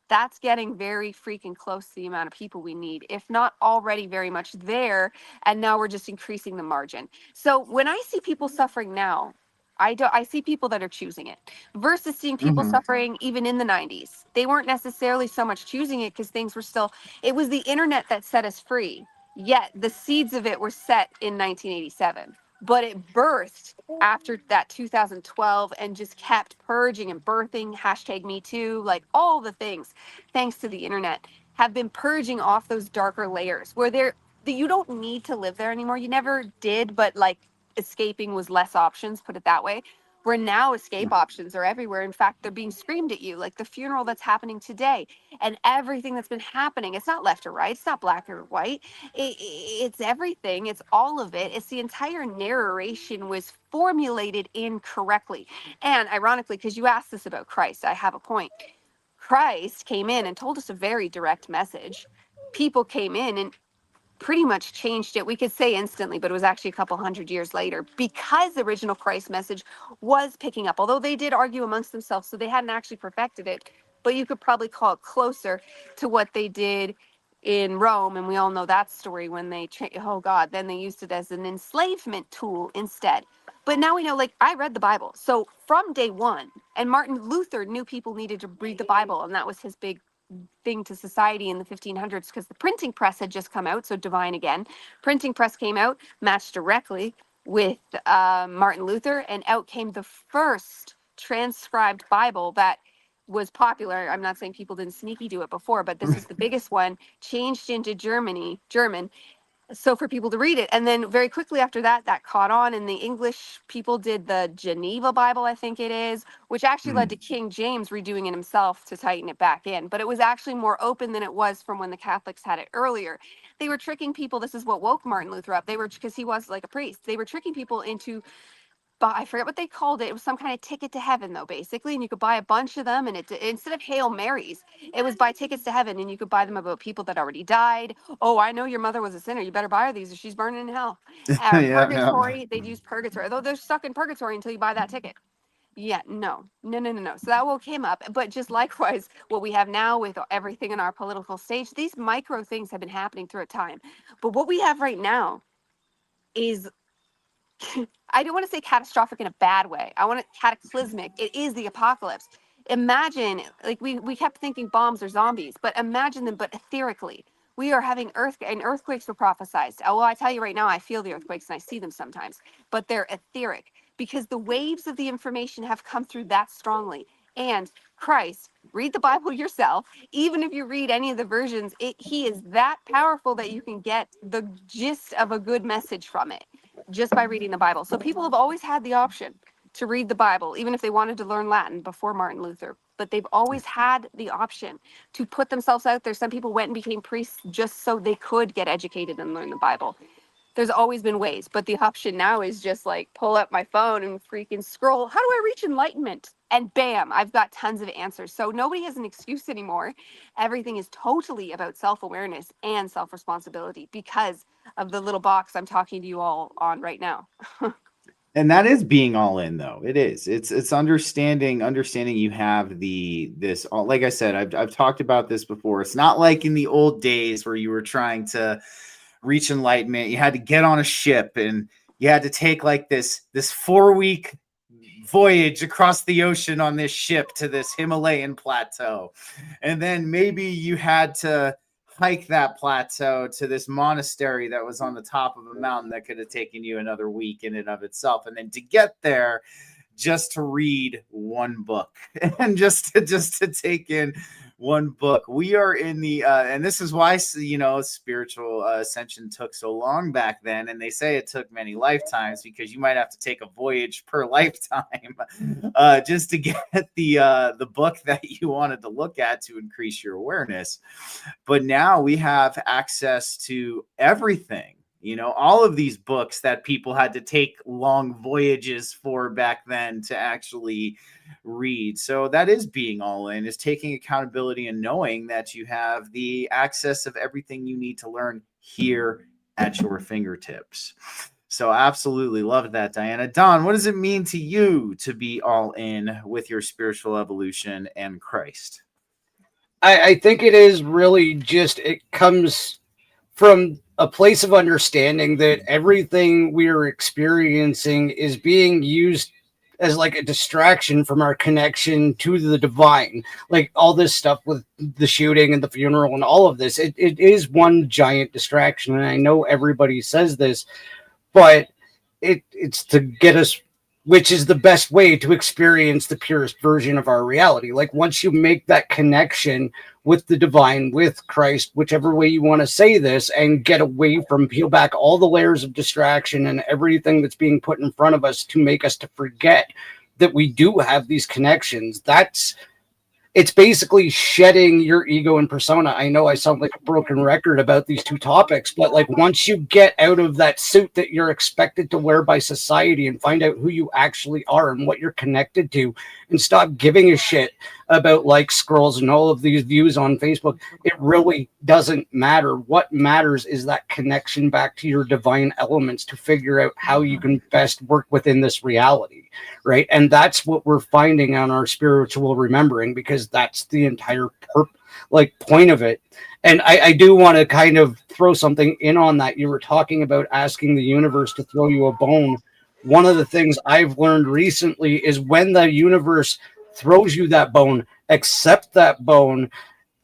That's getting very freaking close to the amount of people we need, if not already very much there. And now we're just increasing the margin. So when I see people suffering now, I see people that are choosing it versus seeing people Mhm. suffering even in the 90s. They weren't necessarily so much choosing it because things were still, it was the internet that set us free. Yet the seeds of it were set in 1987, but it birthed after that 2012 and just kept purging and birthing, hashtag me too, like all the things, thanks to the internet, have been purging off those darker layers where you don't need to live there anymore. You never did, but like escaping was less options, put it that way. Where now escape options are everywhere. In fact, they're being screamed at you, like the funeral that's happening today and everything that's been happening. It's not left or right, it's not black or white. It's everything, it's all of it. It's the entire narration was formulated incorrectly. And ironically, because you asked this about Christ, I have a point. Christ came in and told us a very direct message. People came in and pretty much changed it. We could say instantly, but it was actually a couple hundred years later because the original Christ message was picking up, although they did argue amongst themselves, so they hadn't actually perfected it. But you could probably call it closer to what they did in Rome. And we all know that story when oh God, then they used it as an enslavement tool instead. But now we know, like, I read the Bible. So from day one, and Martin Luther knew people needed to read the Bible, and that was his big thing to society in the 1500s because the printing press had just come out. So divine again, printing press came out, matched directly with Martin Luther, and out came the first transcribed Bible that was popular. I'm not saying people didn't sneaky do it before, but this is the biggest one, changed into German, so for people to read it. And then very quickly after that, that caught on, and the English people did the Geneva Bible, I think it is, which actually led to King James redoing it himself to tighten it back in. But it was actually more open than it was from when the Catholics had it earlier. They were tricking people. This is what woke Martin Luther up. They were, because he was like a priest, they were tricking people into, but I forget what they called it. It was some kind of ticket to heaven, though, basically. And you could buy a bunch of them. And instead of Hail Marys, it was buy tickets to heaven. And you could buy them about people that already died. Oh, I know your mother was a sinner. You better buy her these or she's burning in hell. Yeah, yeah. Purgatory, they'd use purgatory. Though they're stuck in purgatory until you buy that ticket. Yeah, no. So that will came up. But just likewise, what we have now with everything in our political stage, these micro things have been happening throughout time. But what we have right now is I don't want to say catastrophic in a bad way. I want it cataclysmic. It is the apocalypse. Imagine, like we kept thinking bombs or zombies, but imagine them, but etherically. We are having earthquakes were prophesized. Oh, well, I tell you right now, I feel the earthquakes and I see them sometimes, but they're etheric because the waves of the information have come through that strongly. And Christ, read the Bible yourself. Even if you read any of the versions, he is that powerful that you can get the gist of a good message from it just by reading the Bible. So people have always had the option to read the Bible, even if they wanted to learn Latin before Martin Luther. But they've always had the option to put themselves out there. Some people went and became priests just so they could get educated and learn the Bible. There's always been ways, but the option now is just like pull up my phone and freaking scroll. How do I reach enlightenment? And bam, I've got tons of answers. So nobody has an excuse anymore. Everything is totally about self-awareness and self-responsibility because of the little box I'm talking to you all on right now. And that is being all in, though. It is. It's understanding you have this, like I said, I've talked about this before. It's not like in the old days where you were trying to reach enlightenment. You had to get on a ship and you had to take like this 4-week voyage across the ocean on this ship to this Himalayan plateau. And then maybe you had to hike that plateau to this monastery that was on the top of a mountain that could have taken you another week in and of itself. And then to get there, just to read one book and just to take in one book. We are in the and this is why spiritual ascension took so long back then, and they say it took many lifetimes because you might have to take a voyage per lifetime just to get the book that you wanted to look at to increase your awareness. But now we have access to everything. All of these books that people had to take long voyages for back then to actually read. So that is being all in, is taking accountability and knowing that you have the access of everything you need to learn here at your fingertips. So absolutely love that, Diana. Don, what does it mean to you to be all in with your spiritual evolution and Christ? I think it is really just, it comes from a place of understanding that everything we are experiencing is being used as like a distraction from our connection to the divine. Like all this stuff with the shooting and the funeral and all of this, it is one giant distraction. And I know everybody says this, but it's to get us, which is the best way to experience the purest version of our reality. Like once you make that connection with the divine, with Christ, whichever way you want to say this, and get away from, peel back all the layers of distraction and everything that's being put in front of us to make us to forget that we do have these connections. It's basically shedding your ego and persona. I know I sound like a broken record about these two topics, but like once you get out of that suit that you're expected to wear by society and find out who you actually are and what you're connected to, and stop giving a shit about like scrolls and all of these views on Facebook, it really doesn't matter. What matters is that connection back to your divine elements to figure out how you can best work within this reality, right? And that's what we're finding on our spiritual remembering, because that's the entire point of it. And I do want to kind of throw something in on that. You were talking about asking the universe to throw you a bone. One of the things I've learned recently is when the universe throws you that bone, accept that bone,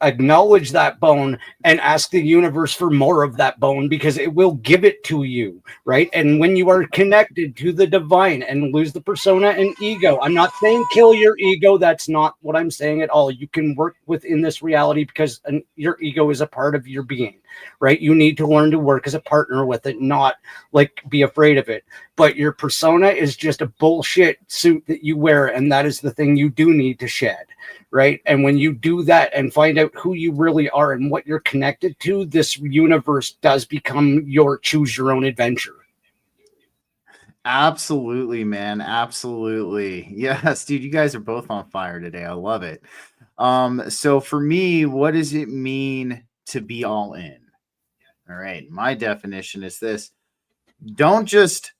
acknowledge that bone, and ask the universe for more of that bone, because it will give it to you, right? And when you are connected to the divine and lose the persona and ego, I'm not saying kill your ego. That's not what I'm saying at all. You can work within this reality because your ego is a part of your being, right? You need to learn to work as a partner with it, not like be afraid of it. But your persona is just a bullshit suit that you wear, and that is the thing you do need to shed, right? And when you do that and find out who you really are and what you're connected to, this universe does become your choose your own adventure. Absolutely, man. Absolutely. Yes, dude, you guys are both on fire today. I love it. So for me, what does it mean to be all in? All right, my definition is this: don't just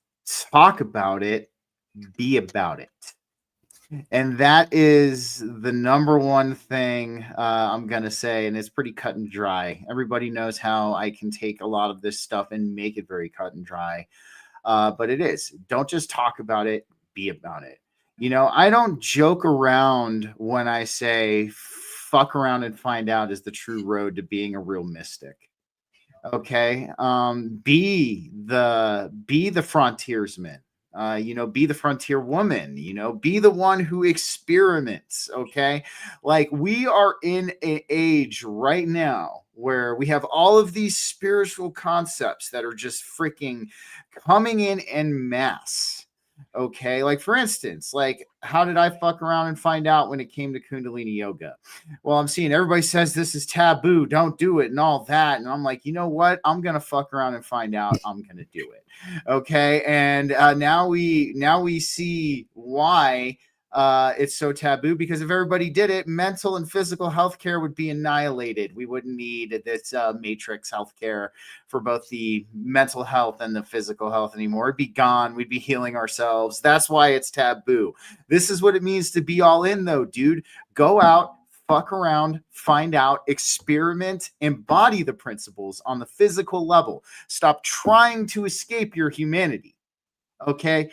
talk about it, be about it. And that is the number one thing I'm going to say. And it's pretty cut and dry. Everybody knows how I can take a lot of this stuff and make it very cut and dry. But it is. Don't just talk about it, be about it. You know, I don't joke around when I say fuck around and find out is the true road to being a real mystic. Okay. Be the frontiersman. Be the frontier woman, be the one who experiments. Okay. Like we are in an age right now where we have all of these spiritual concepts that are just freaking coming in mass. Okay. Like for instance, like how did I fuck around and find out when it came to Kundalini yoga? Well, I'm seeing everybody says this is taboo, don't do it and all that. And I'm like, you know what? I'm going to fuck around and find out. I'm going to do it. Okay. And now we see why it's so taboo, because if everybody did it, mental and physical health care would be annihilated. We wouldn't need this matrix healthcare for both the mental health and the physical health anymore. It'd be gone. We'd be healing ourselves. That's why it's taboo. This is what it means to be all in, though, dude. Go out, fuck around, find out, experiment, embody the principles on the physical level. Stop trying to escape your humanity. Okay.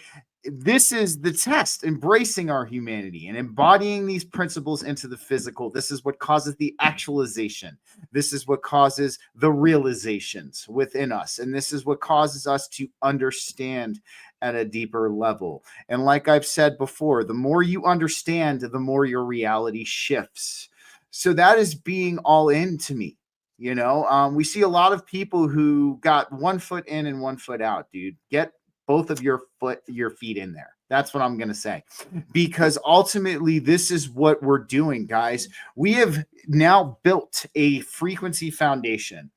This is the test, embracing our humanity and embodying these principles into the physical. This is what causes the actualization. This is what causes the realizations within us. And this is what causes us to understand at a deeper level. And like I've said before, the more you understand, the more your reality shifts. So that is being all in to me. We see a lot of people who got 1 foot in and 1 foot out, dude. Get both of your feet in there. That's what I'm going to say, because ultimately this is what we're doing, guys. We have now built a frequency foundation,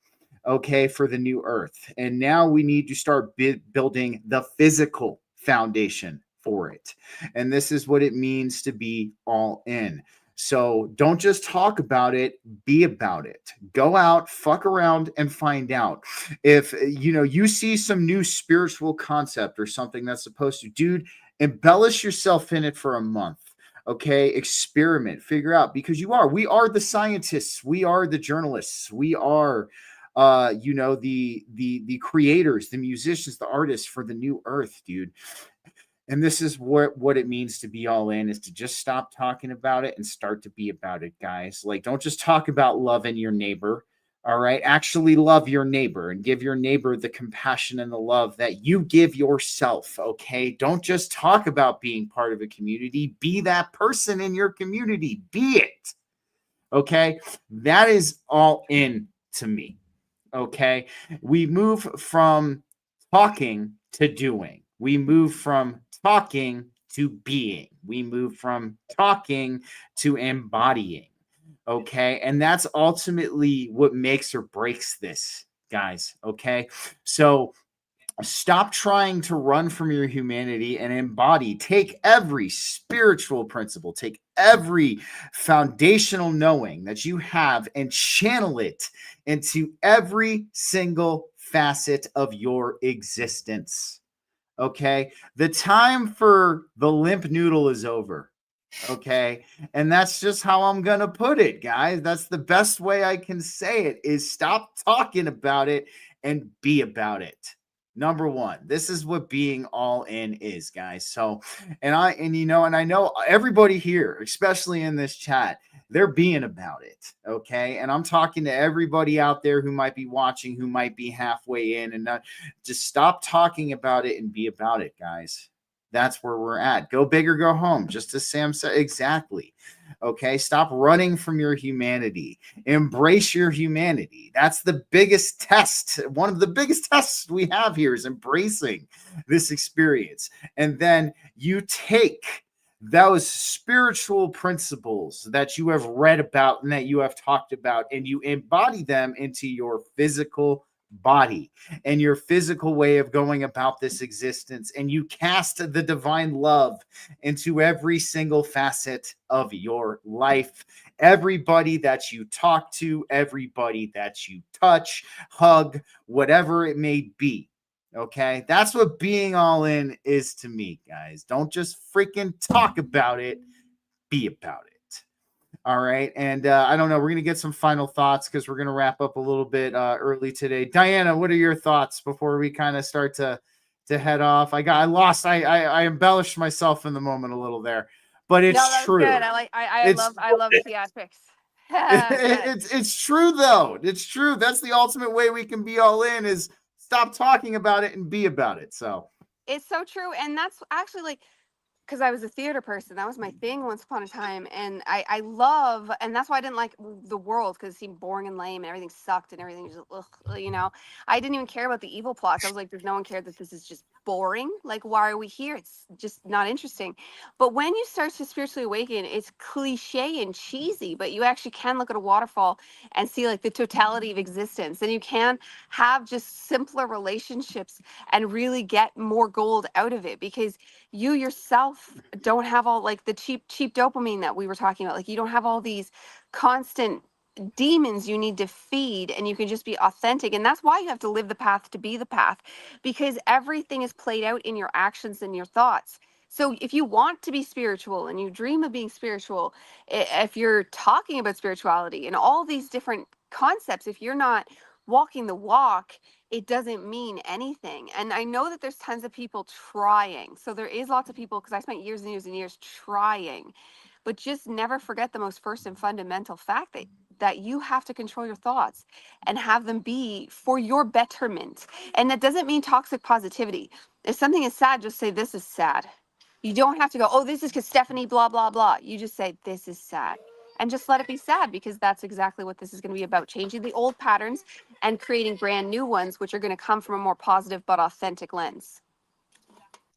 okay, for the new earth. And now we need to start building the physical foundation for it. And this is what it means to be all in. So don't just talk about it, be about it. Go out, fuck around, and find out. If you see some new spiritual concept or something that's supposed to, dude, embellish yourself in it for a month. Okay, experiment, figure out, because we are the scientists, we are the journalists, we are the creators, the musicians, the artists for the new earth, dude. And this is what it means to be all in, is to just stop talking about it and start to be about it, guys. Like, don't just talk about loving your neighbor. All right. Actually love your neighbor and give your neighbor the compassion and the love that you give yourself. Okay. Don't just talk about being part of a community. Be that person in your community. Be it. Okay. That is all in to me. Okay. We move from talking to doing. We move from talking to being. We move from talking to embodying. Okay. And that's ultimately what makes or breaks this, guys. Okay. So stop trying to run from your humanity and embody. Take every spiritual principle, take every foundational knowing that you have and channel it into every single facet of your existence. Okay. The time for the limp noodle is over. Okay. And that's just how I'm going to put it, guys. That's the best way I can say it, is stop talking about it and be about it. Number one, this is what being all in is, guys. So, and I know everybody here, especially in this chat, they're being about it. Okay. And I'm talking to everybody out there who might be watching, who might be halfway in, and not just stop talking about it and be about it, guys. That's where we're at. Go big or go home, just as Sam said. Exactly. Okay. Stop running from your humanity. Embrace your humanity. That's the biggest test. One of the biggest tests we have here is embracing this experience. And then you take those spiritual principles that you have read about and that you have talked about, and you embody them into your physical body and your physical way of going about this existence, and you cast the divine love into every single facet of your life. Everybody that you talk to, everybody that you touch, hug, whatever it may be. Okay, that's what being all in is to me, guys. Don't just freaking talk about it, be about it. All right. And I don't know. We're going to get some final thoughts because we're going to wrap up a little bit early today. Diana, what are your thoughts before we kind of start to head off? I embellished myself in the moment a little there, but it's true. Good. I love theatrics. It's true though. It's true. That's the ultimate way we can be all in, is stop talking about it and be about it. So it's so true. And that's actually like, because I was a theater person. That was my thing once upon a time. And I love, and that's why I didn't like The World, because it seemed boring and lame and everything sucked and everything just, I didn't even care about the evil plots. I was like, there's no one cared that this is just boring. Like, why are we here? It's just not interesting. But when you start to spiritually awaken, it's cliche and cheesy, but you actually can look at a waterfall and see like the totality of existence. And you can have just simpler relationships and really get more gold out of it, because you yourself don't have all like the cheap dopamine that we were talking about. Like, you don't have all these constant demons you need to feed, and you can just be authentic. And that's why you have to live the path to be the path, because everything is played out in your actions and your thoughts. So if you want to be spiritual and you dream of being spiritual, if you're talking about spirituality and all these different concepts, if you're not walking the walk, it doesn't mean anything. And I know that there's tons of people trying. So there is lots of people, because I spent years and years and years trying, but just never forget the most first and fundamental fact that you have to control your thoughts and have them be for your betterment. And that doesn't mean toxic positivity. If something is sad, just say, this is sad. You don't have to go, oh, this is because Stephanie, blah, blah, blah. You just say, this is sad. And just let it be sad, because that's exactly what this is going to be about, changing the old patterns and creating brand new ones, which are going to come from a more positive but authentic lens.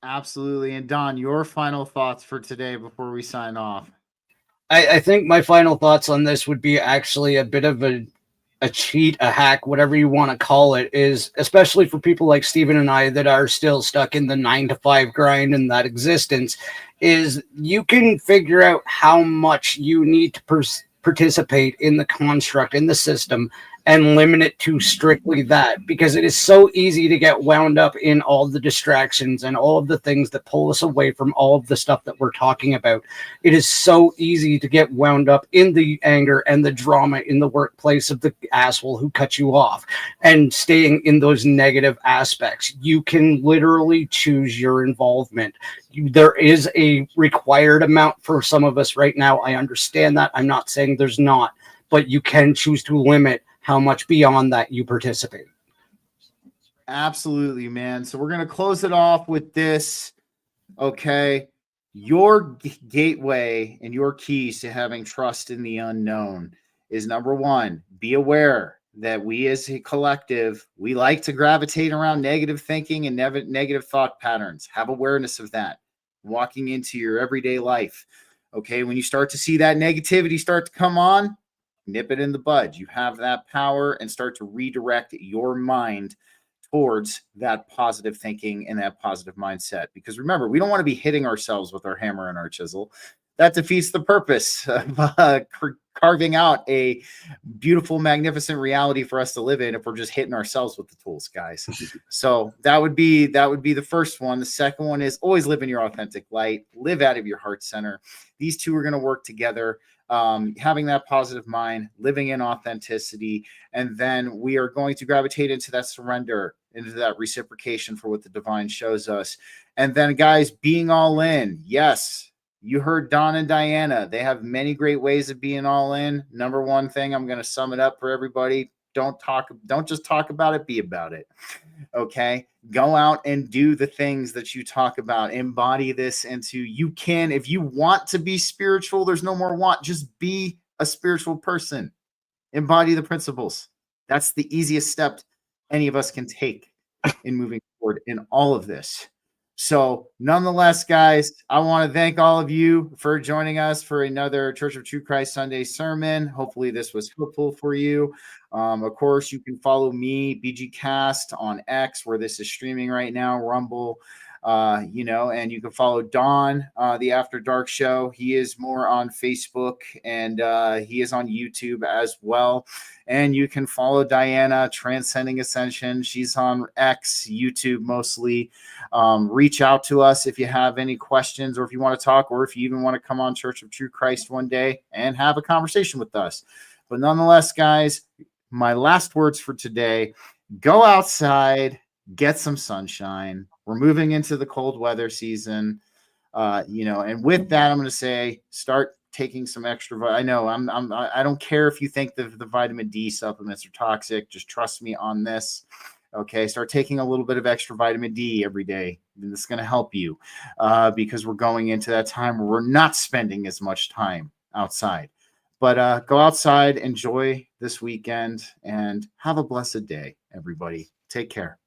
absolutely. And Don, your final thoughts for today before we sign off. I think my final thoughts on this would be actually a bit of a cheat, a hack, whatever you want to call it, is especially for people like Stephen and I that are still stuck in the 9-to-5 grind and that existence, is you can figure out how much you need to participate in the construct, in the system, and limit it to strictly that, because it is so easy to get wound up in all the distractions and all of the things that pull us away from all of the stuff that we're talking about. It is so easy to get wound up in the anger and the drama in the workplace of the asshole who cut you off and staying in those negative aspects. You can literally choose your involvement. There is a required amount for some of us right now. I understand that. I'm not saying there's not, but you can choose to limit how much beyond that you participate. Absolutely, man. So we're going to close it off with this. Okay. Your gateway and your keys to having trust in the unknown is, number one, be aware that we as a collective, we like to gravitate around negative thinking and negative thought patterns. Have awareness of that walking into your everyday life. Okay. When you start to see that negativity start to come on, nip it in the bud. You have that power, and start to redirect your mind towards that positive thinking and that positive mindset. Because remember, we don't want to be hitting ourselves with our hammer and our chisel. That defeats the purpose of carving out a beautiful, magnificent reality for us to live in if we're just hitting ourselves with the tools, guys. So that would be the first one. The second one is always live in your authentic light, live out of your heart center. These two are going to work together. Having that positive mind, living in authenticity, and then we are going to gravitate into that surrender, into that reciprocation for what the divine shows us. And then, guys, being all in. Yes, you heard Don and Diana. They have many great ways of being all in. Number one thing, I'm going to sum it up for everybody. Don't just talk about it, be about it. Okay. Go out and do the things that you talk about. Embody this into, you can, if you want to be spiritual, there's no more want. Just be a spiritual person. Embody the principles. That's the easiest step any of us can take in moving forward in all of this. So nonetheless, guys, I want to thank all of you for joining us for another Church of True Christ Sunday sermon. Hopefully this was helpful for you. Of course, you can follow me, BG Cast, on X, where this is streaming right now, Rumble, and you can follow Don, the After Dark Show. He is more on Facebook, and he is on YouTube as well. And you can follow Diana, Transcending Ascension. She's on X, YouTube mostly. Reach out to us if you have any questions, or if you want to talk, or if you even want to come on Church of True Christ one day and have a conversation with us. But nonetheless, guys, my last words for today: go outside, get some sunshine. We're moving into the cold weather season, and with that, I'm going to say, start taking some extra. I know I don't care if you think the vitamin D supplements are toxic. Just trust me on this. Okay, start taking a little bit of extra vitamin D every day. And it's going to help you because we're going into that time where we're not spending as much time outside. But go outside, enjoy this weekend, and have a blessed day, everybody. Take care.